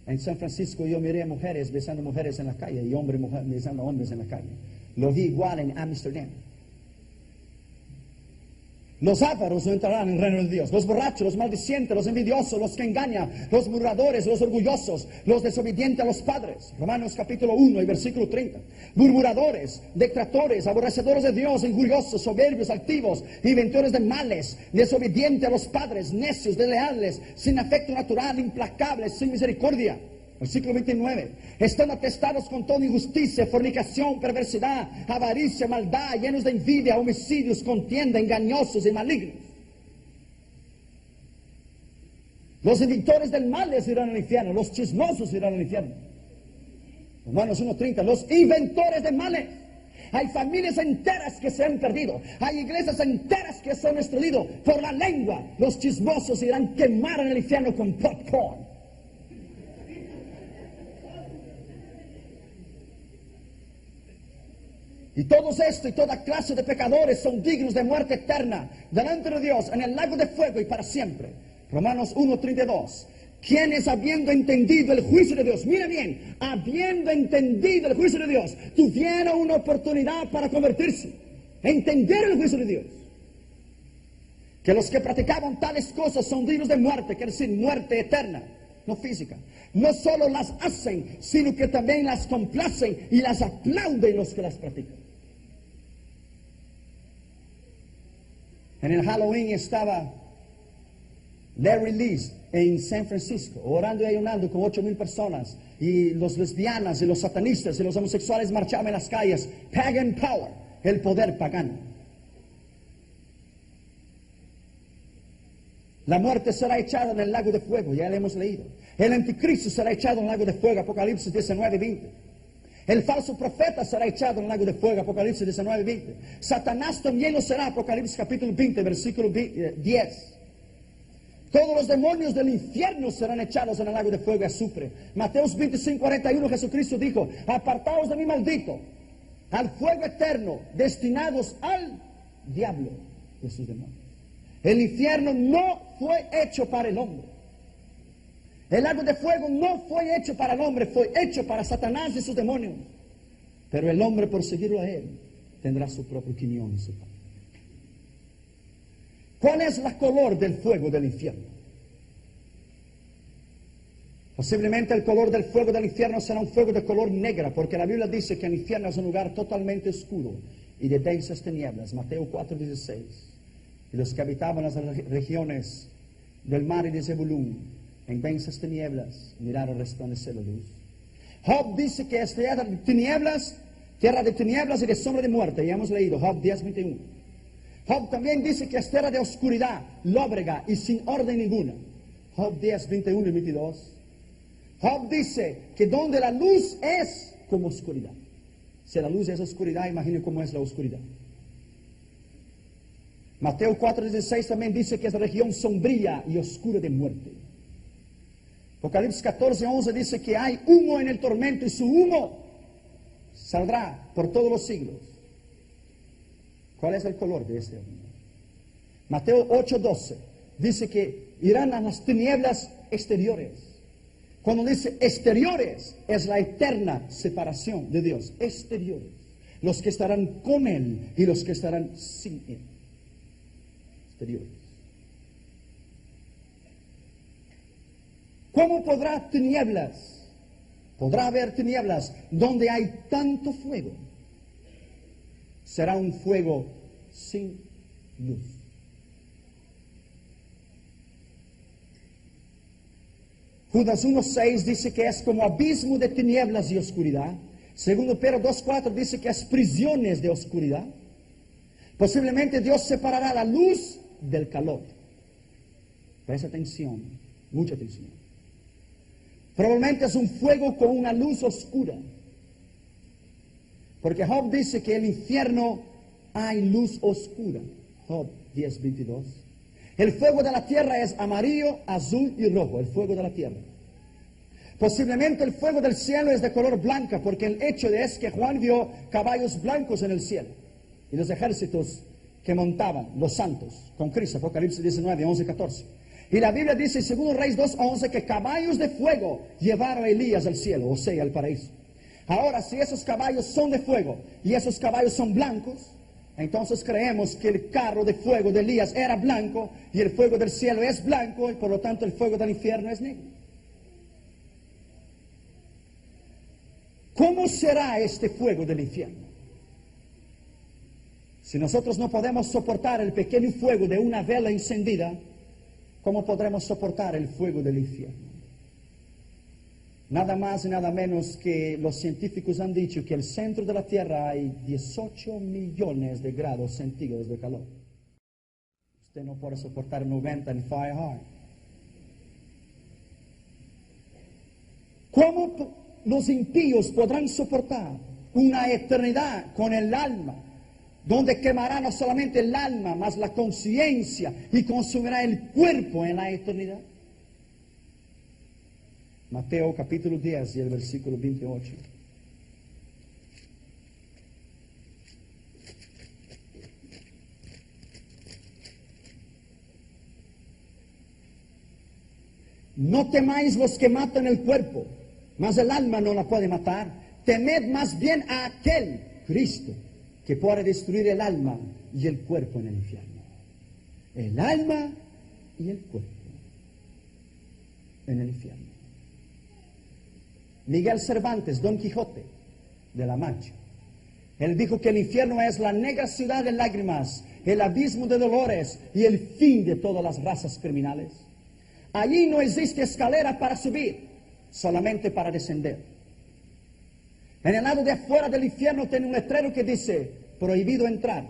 En San Francisco yo miré a mujeres besando mujeres en la calle y hombres besando hombres en la calle. Lo vi igual en Ámsterdam. Los ávaros no entrarán en el reino de Dios. Los borrachos, los maldicientes, los envidiosos, los que engañan, los murmuradores, los orgullosos, los desobedientes a los padres. Romanos capítulo 1 y versículo 30. Murmuradores, detractores, aborrecedores de Dios, injuriosos, soberbios, altivos, inventores de males, desobedientes a los padres, necios, desleales, sin afecto natural, implacables, sin misericordia. Versículo 29. Están atestados con toda injusticia, fornicación, perversidad, avaricia, maldad, llenos de envidia, homicidios, contienda, engañosos y malignos. Los inventores del mal les irán al infierno, los chismosos irán al infierno. Romanos 1:30. Los inventores de males. Hay familias enteras que se han perdido. Hay iglesias enteras que se han destruido por la lengua. Los chismosos irán a quemar en el infierno con popcorn. Y todos estos y toda clase de pecadores son dignos de muerte eterna delante de Dios en el lago de fuego y para siempre. Romanos 1:32. Quienes habiendo entendido el juicio de Dios, mira bien, habiendo entendido el juicio de Dios, tuvieron una oportunidad para convertirse, entender el juicio de Dios. Que los que practicaban tales cosas son dignos de muerte, quiere decir muerte eterna, no física. No solo las hacen, sino que también las complacen y las aplauden los que las practican. En el Halloween estaba Larry Lees en San Francisco, orando y ayunando con 8,000 personas, y los lesbianas y los satanistas y los homosexuales marchaban en las calles. Pagan power, el poder pagano. La muerte será echada en el lago de fuego, ya lo hemos leído. El anticristo será echado en el lago de fuego, Apocalipsis 19:20. El falso profeta será echado en el lago de fuego, Apocalipsis 19:20. Satanás también lo será, Apocalipsis capítulo 20, versículo 10. Todos los demonios del infierno serán echados en el lago de fuego y azufre. Mateos 25:41, Jesucristo dijo: apartaos de mí, maldito, al fuego eterno, destinados al diablo y sus demonios. El infierno no fue hecho para el hombre. El lago de fuego no fue hecho para el hombre, fue hecho para Satanás y sus demonios. Pero el hombre, por seguirlo a él, tendrá su propio quinión. ¿Cuál es la color del fuego del infierno? Posiblemente el color del fuego del infierno será un fuego de color negra, porque la Biblia dice que el infierno es un lugar totalmente oscuro y de densas tinieblas. Mateo 4:16. Y los que habitaban las regiones del mar y de Zebulún, en densas tinieblas, miraron resplandecer la luz. Job dice que es tierra de tinieblas y de sombra de muerte. Ya hemos leído Job 10:21. Job también dice que es tierra de oscuridad, lóbrega y sin orden ninguna. Job 10:21 y 22. Job dice que donde la luz es como oscuridad. Si la luz es oscuridad, imagine cómo es la oscuridad. Mateo 4:16 también dice que es región sombría y oscura de muerte. Apocalipsis 14:11 dice que hay humo en el tormento y su humo saldrá por todos los siglos. ¿Cuál es el color de este humo? Mateo 8:12 dice que irán a las tinieblas exteriores. Cuando dice exteriores, es la eterna separación de Dios. Exteriores. Los que estarán con Él y los que estarán sin Él. Exteriores. ¿Cómo podrá haber tinieblas donde hay tanto fuego? Será un fuego sin luz. Judas 1:6 dice que es como abismo de tinieblas y oscuridad. Segundo Pedro 2:4 dice que es prisiones de oscuridad. Posiblemente Dios separará la luz del calor. Presta atención, mucha atención. Probablemente es un fuego con una luz oscura. Porque Job dice que en el infierno hay luz oscura. Job 10:22. El fuego de la tierra es amarillo, azul y rojo. El fuego de la tierra. Posiblemente el fuego del cielo es de color blanca, porque el hecho es que Juan vio caballos blancos en el cielo y los ejércitos que montaban los santos con Cristo, Apocalipsis 19, 11, 14. Y la Biblia dice en 2 Reyes 2, 11 que caballos de fuego llevaron a Elías al cielo, o sea, al paraíso. Ahora, si esos caballos son de fuego y esos caballos son blancos, entonces creemos que el carro de fuego de Elías era blanco y el fuego del cielo es blanco y por lo tanto el fuego del infierno es negro. ¿Cómo será este fuego del infierno? Si nosotros no podemos soportar el pequeño fuego de una vela encendida, ¿cómo podremos soportar el fuego del infierno? Nada más y nada menos que los científicos han dicho que en el centro de la Tierra hay 18 millones de grados centígrados de calor. Usted no puede soportar 90 en Fahrenheit. ¿Cómo los impíos podrán soportar una eternidad con el alma, donde quemará no solamente el alma, mas la conciencia y consumirá el cuerpo en la eternidad? Mateo capítulo 10 y el versículo 28. No temáis los que matan el cuerpo, mas el alma no la puede matar. Temed más bien a aquel, Cristo, que puede destruir el alma y el cuerpo en el infierno. El alma y el cuerpo en el infierno. Miguel Cervantes, Don Quijote de la Mancha, él dijo que el infierno es la negra ciudad de lágrimas, el abismo de dolores y el fin de todas las razas criminales. Allí no existe escalera para subir, solamente para descender. En el lado de afuera del infierno tiene un letrero que dice, prohibido entrar.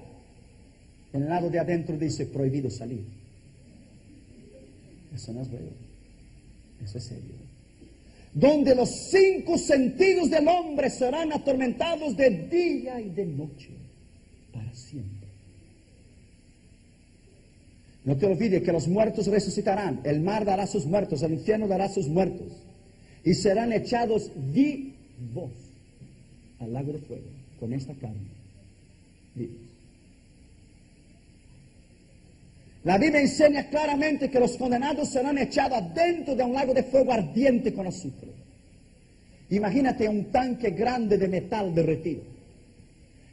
En el lado de adentro dice, prohibido salir. Eso no es breve, eso es serio. Donde los 5 sentidos del hombre serán atormentados de día y de noche, para siempre. No te olvides que los muertos resucitarán, el mar dará sus muertos, el infierno dará sus muertos, y serán echados vivos al lago de fuego, con esta carne, vivos. La Biblia enseña claramente que los condenados serán echados dentro de un lago de fuego ardiente con azufre. Imagínate un tanque grande de metal derretido.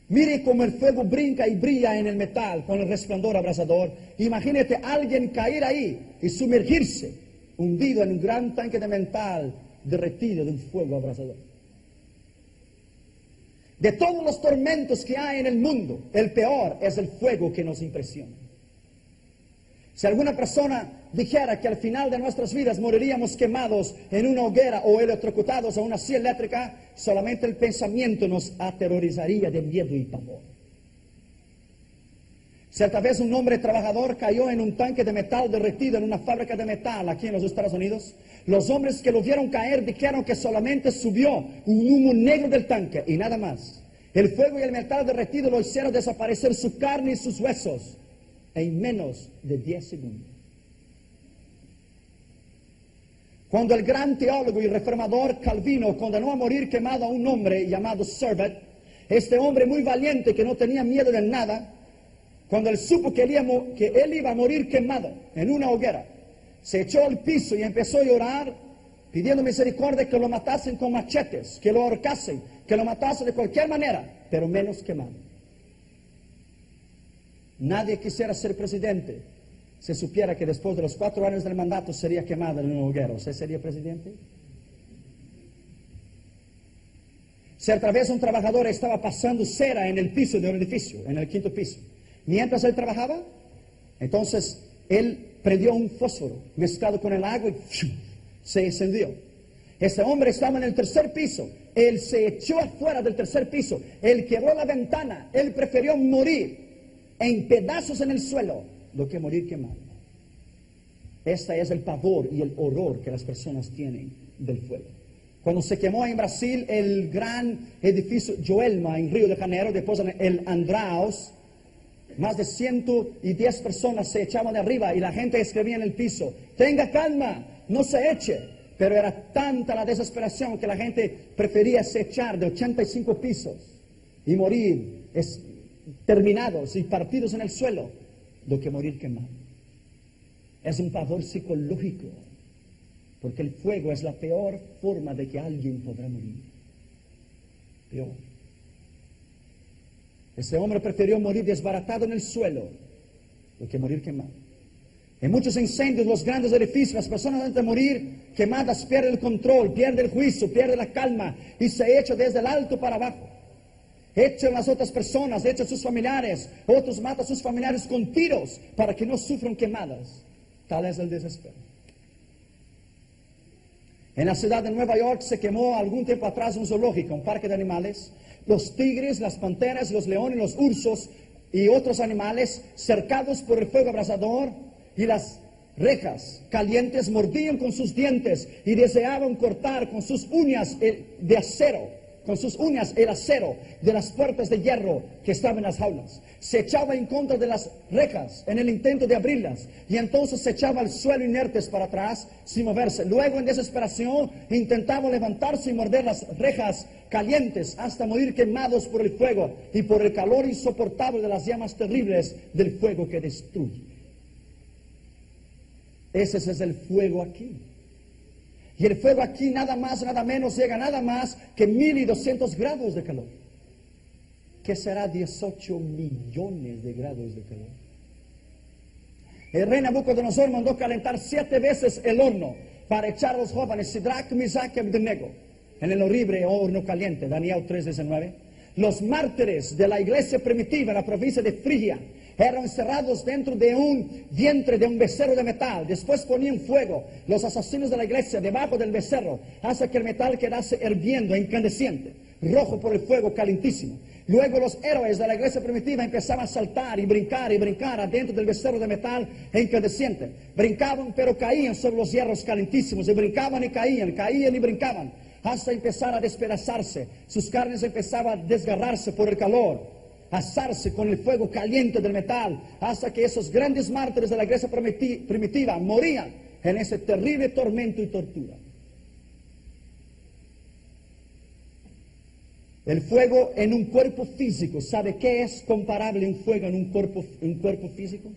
Mire cómo el fuego brinca y brilla en el metal con el resplandor abrasador. Imagínate a alguien caer ahí y sumergirse, hundido en un gran tanque de metal derretido de un fuego abrasador. De todos los tormentos que hay en el mundo, el peor es el fuego que nos impresiona. Si alguna persona dijera que al final de nuestras vidas moriríamos quemados en una hoguera o electrocutados a una silla eléctrica, solamente el pensamiento nos aterrorizaría de miedo y pavor. Cierta vez un hombre trabajador cayó en un tanque de metal derretido en una fábrica de metal aquí en los Estados Unidos. Los hombres que lo vieron caer dijeron que solamente subió un humo negro del tanque y nada más. El fuego y el metal derretido lo hicieron desaparecer su carne y sus huesos en menos de 10 segundos. Cuando el gran teólogo y reformador Calvino condenó a morir quemado a un hombre llamado Servet, este hombre muy valiente que no tenía miedo de nada, cuando él supo que él iba a morir quemado en una hoguera, se echó al piso y empezó a llorar pidiendo misericordia, que lo matasen con machetes, que lo ahorcasen, que lo matasen de cualquier manera, pero menos quemado. Nadie quisiera ser presidente si supiera que después de los 4 años del mandato sería quemado en una hoguera. ¿Usted sería presidente? Cierta vez un trabajador estaba pasando cera en el piso de un edificio, en el 5º piso. Mientras él trabajaba, entonces él prendió un fósforo mezclado con el agua y se encendió. Ese hombre estaba en el 3er piso. Él se echó afuera del 3er piso. Él quebró la ventana. Él prefirió morir en pedazos en el suelo do que morir quemado. Este es el pavor y el horror que las personas tienen del fuego. Cuando se quemó en Brasil el gran edificio Joelma en Río de Janeiro, después el Andraus, más de 110 personas se echaban de arriba y la gente escribía en el piso: tenga calma, no se eche, pero era tanta la desesperación que la gente prefería echar de 85 pisos y morir terminados y partidos en el suelo, do que morir quemados. Es un pavor psicológico, porque el fuego es la peor forma de que alguien podrá morir. Peor. Ese hombre prefirió morir desbaratado en el suelo do que morir quemado. En muchos incendios, los grandes edificios, las personas antes de morir quemadas pierden el control, pierden el juicio, pierden la calma y se echan desde el alto para abajo. Echan las otras personas, echan sus familiares, otros matan a sus familiares con tiros para que no sufran quemadas. Tal es el desespero. En la ciudad de Nueva York se quemó algún tiempo atrás un zoológico, un parque de animales. Los tigres, las panteras, los leones, los ursos y otros animales cercados por el fuego abrasador y las rejas calientes mordían con sus dientes y deseaban cortar con sus uñas de acero, con sus uñas el acero de las puertas de hierro que estaban en las jaulas. Se echaba en contra de las rejas en el intento de abrirlas y entonces se echaba al suelo inertes para atrás sin moverse. Luego en desesperación intentaba levantarse y morder las rejas calientes hasta morir quemados por el fuego y por el calor insoportable de las llamas terribles del fuego que destruye. Ese es el fuego aquí. Y el fuego aquí nada más, nada menos llega nada más que 1200 grados de calor. Que será 18 millones de grados de calor. El rey Nabucodonosor mandó calentar 7 veces el horno para echar a los jóvenes Sidrac, Misac y Abednego en el horrible horno caliente. Daniel 3:19. Los mártires de la iglesia primitiva en la provincia de Frigia eran encerrados dentro de un vientre de un becerro de metal. Después ponían fuego los asesinos de la iglesia debajo del becerro hasta que el metal quedase hirviendo, incandescente, rojo por el fuego calentísimo. Luego los héroes de la iglesia primitiva empezaban a saltar y brincar adentro del becerro de metal incandescente. Brincaban pero caían sobre los hierros calentísimos y brincaban y caían y brincaban hasta empezar a despedazarse. Sus carnes empezaban a desgarrarse por el calor, asarse con el fuego caliente del metal, hasta que esos grandes mártires de la iglesia primitiva morían en ese terrible tormento y tortura. El fuego en un cuerpo físico, ¿sabe qué es comparable un fuego en un cuerpo físico?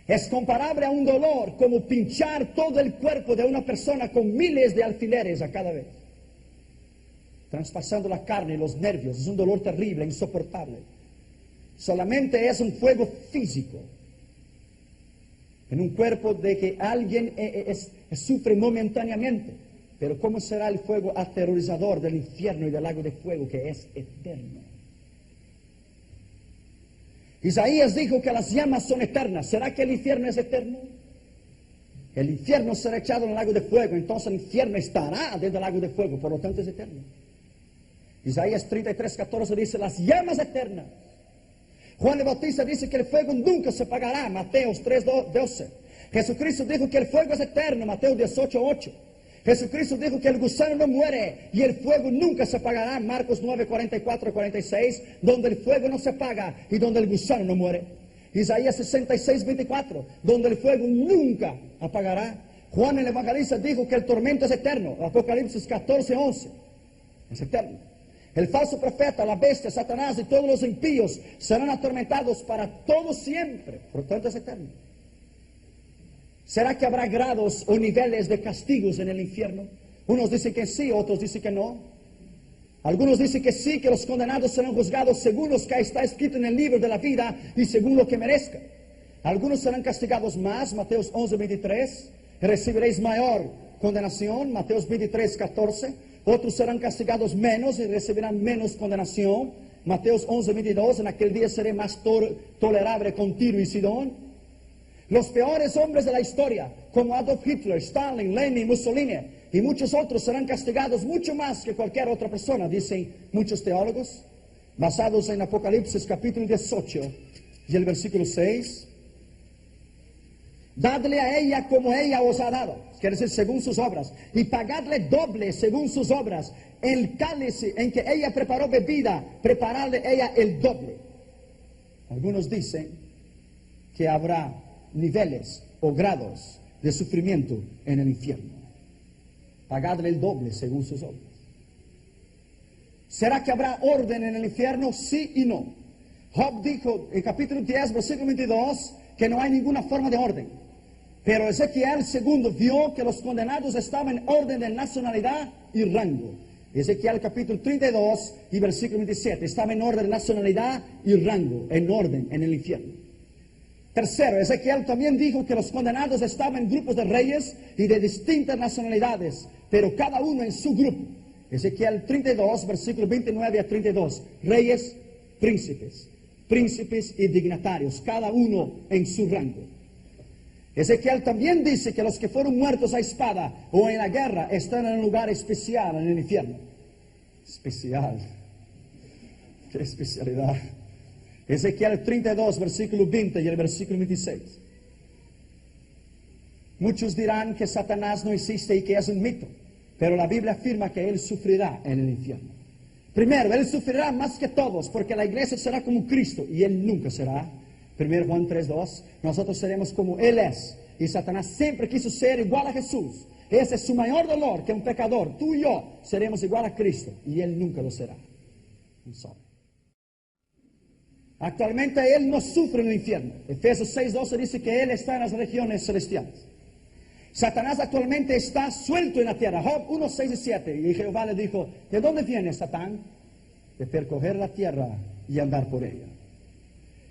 Es comparable a un dolor como pinchar todo el cuerpo de una persona con miles de alfileres a cada vez, traspasando la carne y los nervios. Es un dolor terrible, insoportable. Solamente es un fuego físico, en un cuerpo de que alguien sufre momentáneamente. Pero ¿cómo será el fuego aterrorizador del infierno y del lago de fuego que es eterno? Isaías dijo que las llamas son eternas. ¿Será que el infierno es eterno? El infierno será echado en el lago de fuego, entonces el infierno estará dentro del lago de fuego, por lo tanto es eterno. Isaías 33:14 dice, las llamas eternas. Juan el Bautista dice que el fuego nunca se apagará, Mateo 3:12. Jesucristo dijo que el fuego es eterno, Mateo 18:8. Jesucristo dijo que el gusano no muere y el fuego nunca se apagará, Marcos 9:44-46, donde el fuego no se apaga y donde el gusano no muere. Isaías 66:24, donde el fuego nunca apagará. Juan el Evangelista dijo que el tormento es eterno, Apocalipsis 14:11, es eterno. El falso profeta, la bestia, Satanás y todos los impíos serán atormentados para todo siempre, por lo tanto es eterno. ¿Será que habrá grados o niveles de castigos en el infierno? Unos dicen que sí, otros dicen que no. Algunos dicen que sí, que los condenados serán juzgados según lo que está escrito en el libro de la vida y según lo que merezcan. Algunos serán castigados más, Mateos 11:23, recibiréis mayor condenación, Mateos 23:14. Otros serán castigados menos y recibirán menos condenación, Mateos 11:22, en aquel día seré más tolerable con Tiro y Sidón. Los peores hombres de la historia, como Adolf Hitler, Stalin, Lenin, Mussolini y muchos otros, serán castigados mucho más que cualquier otra persona, dicen muchos teólogos, basados en Apocalipsis capítulo 18 y el versículo 6. Dadle a ella como ella os ha dado, quiere decir según sus obras, y pagadle doble según sus obras. El cáliz en que ella preparó bebida, prepararle ella el doble. Algunos dicen que habrá niveles o grados de sufrimiento en el infierno. pagadle el doble según sus obras. ¿Será que habrá orden en el infierno? Sí y no. Job dijo en capítulo 10, versículo 22, que no hay ninguna forma de orden. Pero Ezequiel II vio que los condenados estaban en orden de nacionalidad y rango. Ezequiel capítulo 32 y versículo 27, estaba en orden de nacionalidad y rango, en orden en el infierno. Tercero, Ezequiel también dijo que los condenados estaban en grupos de reyes y de distintas nacionalidades, pero cada uno en su grupo. Ezequiel 32, versículos 29 a 32, reyes, príncipes y dignatarios, cada uno en su rango. Ezequiel también dice que los que fueron muertos a espada o en la guerra están en un lugar especial en el infierno. Especial. ¡Qué especialidad! Ezequiel 32, versículo 20 y el versículo 26. Muchos dirán que Satanás no existe y que es un mito, pero la Biblia afirma que él sufrirá en el infierno. Primero, él sufrirá más que todos, porque la iglesia será como Cristo y él nunca será. 1 Juan 3:2, nosotros seremos como él es, y Satanás siempre quiso ser igual a Jesús. Ese es su mayor dolor, que un pecador, tú y yo, seremos igual a Cristo, y él nunca lo será. Actualmente él no sufre en el infierno. Efesios 6:12 dice que él está en las regiones celestiales. Satanás actualmente está suelto en la tierra. Job 1, 6 y 7. Y Jehová le dijo, ¿de dónde viene Satán? De percorrer la tierra y andar por ella.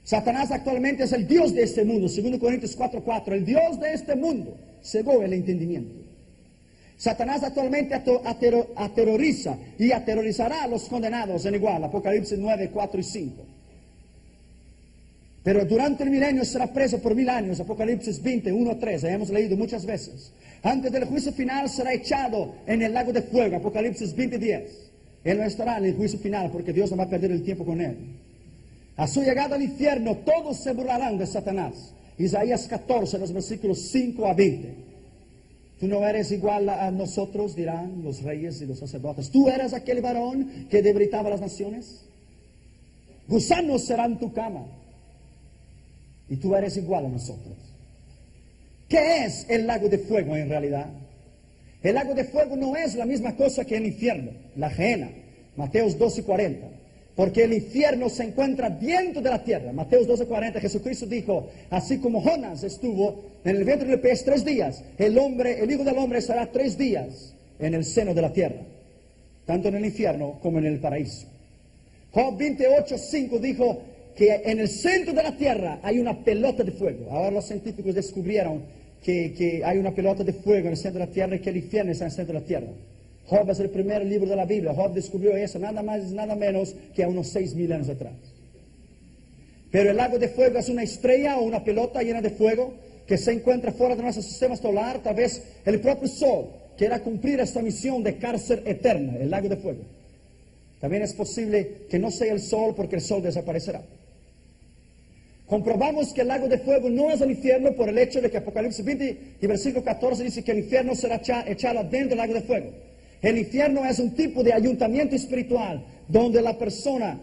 Satanás actualmente es el Dios de este mundo. 2 Corintios 4:4. El Dios de este mundo cegó el entendimiento. Satanás actualmente aterroriza y aterrorizará a los condenados en igual. Apocalipsis 9, 4 y 5. Pero durante el milenio será preso por 1000 años. Apocalipsis 20, 1, 3. Hemos leído muchas veces. Antes del juicio final será echado en el lago de fuego. Apocalipsis 20, 10. Él no estará en el juicio final porque Dios no va a perder el tiempo con él. A su llegada al infierno todos se burlarán de Satanás. Isaías 14, los versículos 5 a 20. Tú no eres igual a nosotros, dirán los reyes y los sacerdotes. Tú eres aquel varón que debilitaba las naciones. Gusanos serán tu cama. Y tú eres igual a nosotros. ¿Qué es el lago de fuego en realidad? El lago de fuego no es la misma cosa que el infierno, la Gehenna. Mateos 12:40. Porque el infierno se encuentra dentro de la tierra. Mateos 12:40, Jesucristo dijo, así como Jonás estuvo en el vientre del pez 3 días, el Hijo del Hombre estará 3 días en el seno de la tierra, tanto en el infierno como en el paraíso. Job 28:5 dijo que en el centro de la tierra hay una pelota de fuego. Ahora los científicos descubrieron que hay una pelota de fuego en el centro de la tierra y que el infierno está en el centro de la tierra. Job es el primer libro de la Biblia. Job descubrió eso nada más y nada menos que a unos 6000 años atrás. Pero el lago de fuego es una estrella o una pelota llena de fuego que se encuentra fuera de nuestro sistema solar. Tal vez el propio Sol quiera cumplir esta misión de cárcel eterna, el lago de fuego. También es posible que no sea el Sol porque el Sol desaparecerá. Comprobamos que el lago de fuego no es el infierno por el hecho de que Apocalipsis 20 y versículo 14 dice que el infierno será echado dentro del lago de fuego. El infierno es un tipo de ayuntamiento espiritual donde la persona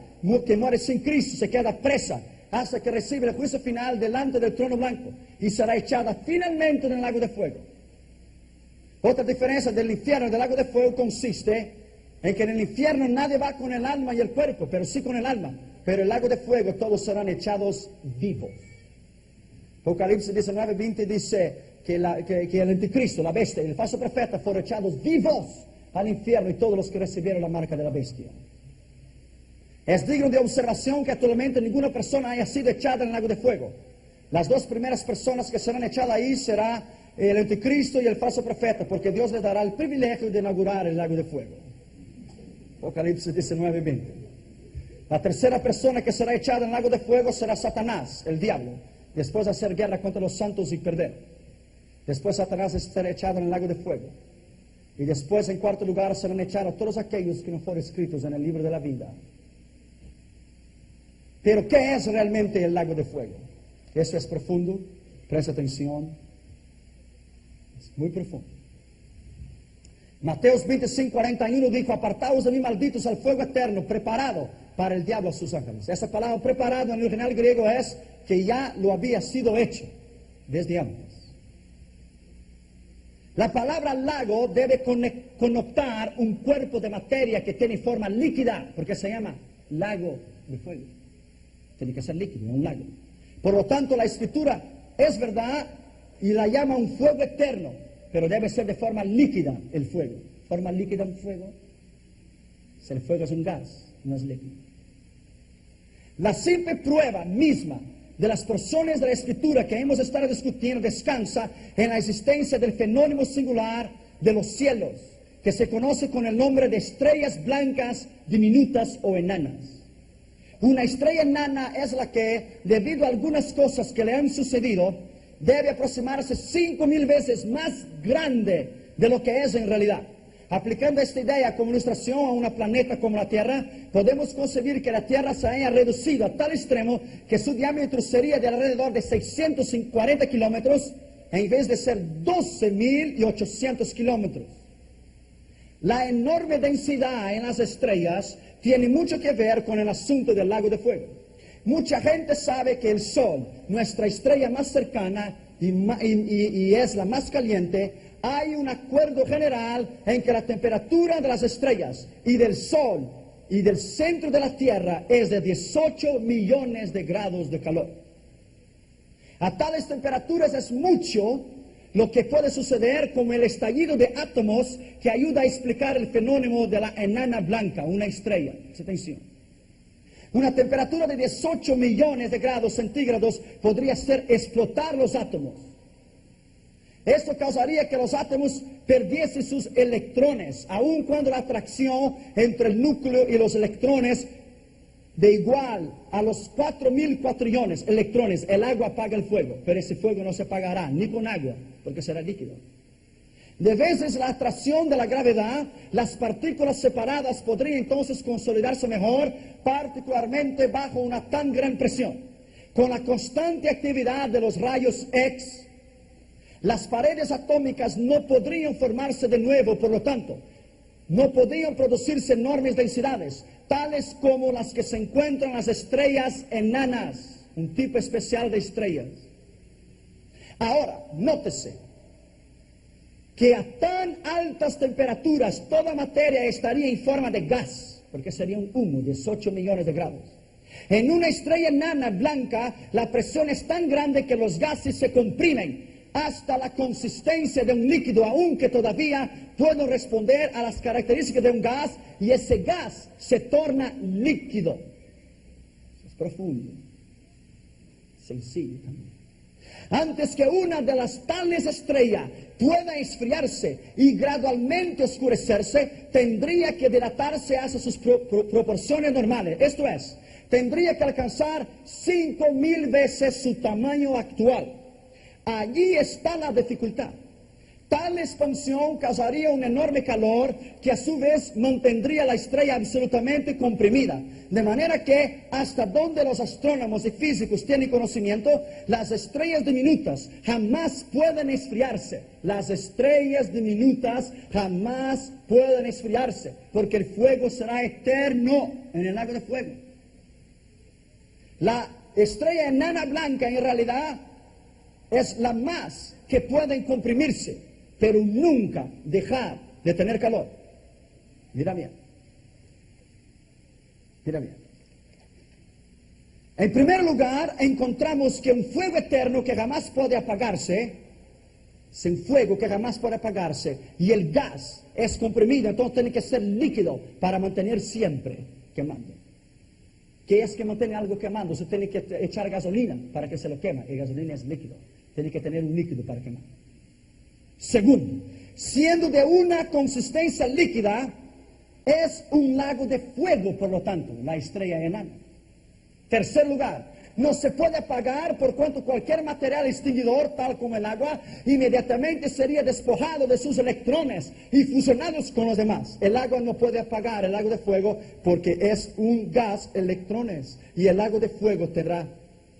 que muere sin Cristo se queda presa hasta que recibe el juicio final delante del trono blanco y será echada finalmente en el lago de fuego. Otra diferencia del infierno y del lago de fuego consiste en que en el infierno nadie va con el alma y el cuerpo, pero sí con el alma. Pero el lago de fuego todos serán echados vivos. Apocalipsis 19:20 dice que el anticristo, la bestia y el falso profeta fueron echados vivos al infierno y todos los que recibieron la marca de la bestia. Es digno de observación que actualmente ninguna persona haya sido echada en el lago de fuego. Las 2 primeras personas que serán echadas ahí será el anticristo y el falso profeta, porque Dios les dará el privilegio de inaugurar el lago de fuego. Apocalipsis 19:20. La tercera persona que será echada en el lago de fuego será Satanás, el diablo, después de hacer guerra contra los santos y perder. Después Satanás será echado en el lago de fuego. Y después, en cuarto lugar, serán echados todos aquellos que no fueron escritos en el libro de la vida. Pero, ¿qué es realmente el lago de fuego? Eso es profundo, presta atención. Es muy profundo. Mateos 25:41 dijo, apartaos de mí, malditos, al fuego eterno, preparado para el diablo a sus ángeles. Esa palabra preparado en el original griego es que ya lo había sido hecho desde antes. La palabra lago debe connotar un cuerpo de materia que tiene forma líquida, porque se llama lago de fuego. Tiene que ser líquido, un lago. Por lo tanto, la Escritura es verdad y la llama un fuego eterno, pero debe ser de forma líquida el fuego. Forma líquida un fuego. Si el fuego es un gas, no es líquido. La simple prueba misma de las porciones de la Escritura que hemos estado discutiendo descansa en la existencia del fenómeno singular de los cielos, que se conoce con el nombre de estrellas blancas diminutas o enanas. Una estrella enana es la que, debido a algunas cosas que le han sucedido, debe aproximarse 5.000 veces más grande de lo que es en realidad. Aplicando esta idea como ilustración a un planeta como la Tierra, podemos concebir que la Tierra se haya reducido a tal extremo que su diámetro sería de alrededor de 640 kilómetros en vez de ser 12.800 kilómetros. La enorme densidad en las estrellas tiene mucho que ver con el asunto del lago de fuego. Mucha gente sabe que el Sol, nuestra estrella más cercana y es la más caliente, hay un acuerdo general en que la temperatura de las estrellas y del Sol y del centro de la Tierra es de 18 millones de grados de calor. A tales temperaturas es mucho lo que puede suceder como el estallido de átomos que ayuda a explicar el fenómeno de la enana blanca, una estrella. Atención. Una temperatura de 18 millones de grados centígrados podría hacer explotar los átomos. Esto causaría que los átomos perdiesen sus electrones, aun cuando la atracción entre el núcleo y los electrones de igual a los 4.000 cuatrillones electrones, el agua apaga el fuego, pero ese fuego no se apagará ni con agua, porque será líquido. De veces la atracción de la gravedad, las partículas separadas podrían entonces consolidarse mejor, particularmente bajo una tan gran presión. Con la constante actividad de los rayos X, las paredes atómicas no podrían formarse de nuevo, por lo tanto, no podrían producirse enormes densidades, tales como las que se encuentran en las estrellas enanas, un tipo especial de estrellas. Ahora, nótese que a tan altas temperaturas toda materia estaría en forma de gas, porque sería un humo de 18 millones de grados. En una estrella enana blanca, la presión es tan grande que los gases se comprimen hasta la consistencia de un líquido, aunque todavía pueden responder a las características de un gas, y ese gas se torna líquido. Es profundo, sencillo también. Antes que una de las tales estrellas pueda enfriarse y gradualmente oscurecerse, tendría que dilatarse hacia sus proporciones normales. Esto es, tendría que alcanzar 5.000 veces su tamaño actual. Allí está la dificultad. Tal expansión causaría un enorme calor que a su vez mantendría la estrella absolutamente comprimida. De manera que, hasta donde los astrónomos y físicos tienen conocimiento, las estrellas diminutas jamás pueden enfriarse. Las estrellas diminutas jamás pueden enfriarse, porque el fuego será eterno en el lago de fuego. La estrella enana blanca en realidad es la más que pueden comprimirse, pero nunca dejar de tener calor. Mira bien. Mira bien. En primer lugar, encontramos que un fuego eterno que jamás puede apagarse, es un fuego que jamás puede apagarse, y el gas es comprimido, entonces tiene que ser líquido para mantener siempre quemando. ¿Qué es que mantiene algo quemando? Se tiene que echar gasolina para que se lo quema, y gasolina es líquido. Tiene que tener un líquido para quemar. Segundo, siendo de una consistencia líquida, es un lago de fuego, por lo tanto, la estrella enana. Tercer lugar, no se puede apagar por cuanto cualquier material extinguidor, tal como el agua, inmediatamente sería despojado de sus electrones y fusionados con los demás. El agua no puede apagar el lago de fuego porque es un gas electrones, y el lago de fuego tendrá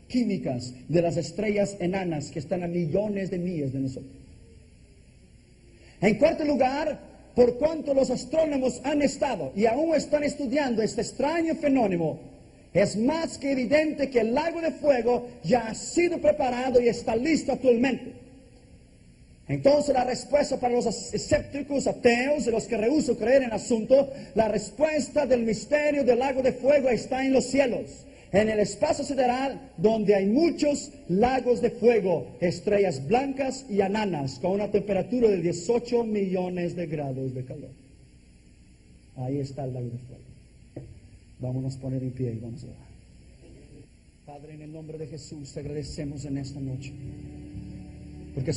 químicas de las estrellas enanas que están a millones de millas de nosotros. En cuarto lugar, por cuanto los astrónomos han estado y aún están estudiando este extraño fenómeno, es más que evidente que el lago de fuego ya ha sido preparado y está listo actualmente. Entonces la respuesta para los escépticos, ateos, de los que rehúsan creer en el asunto, la respuesta del misterio del lago de fuego está en los cielos, en el espacio sideral donde hay muchos lagos de fuego, estrellas blancas y enanas con una temperatura de 18 millones de grados de calor. Ahí está el lago de fuego. Vámonos a poner en pie y vamos a orar. Padre, en el nombre de Jesús te agradecemos en esta noche, porque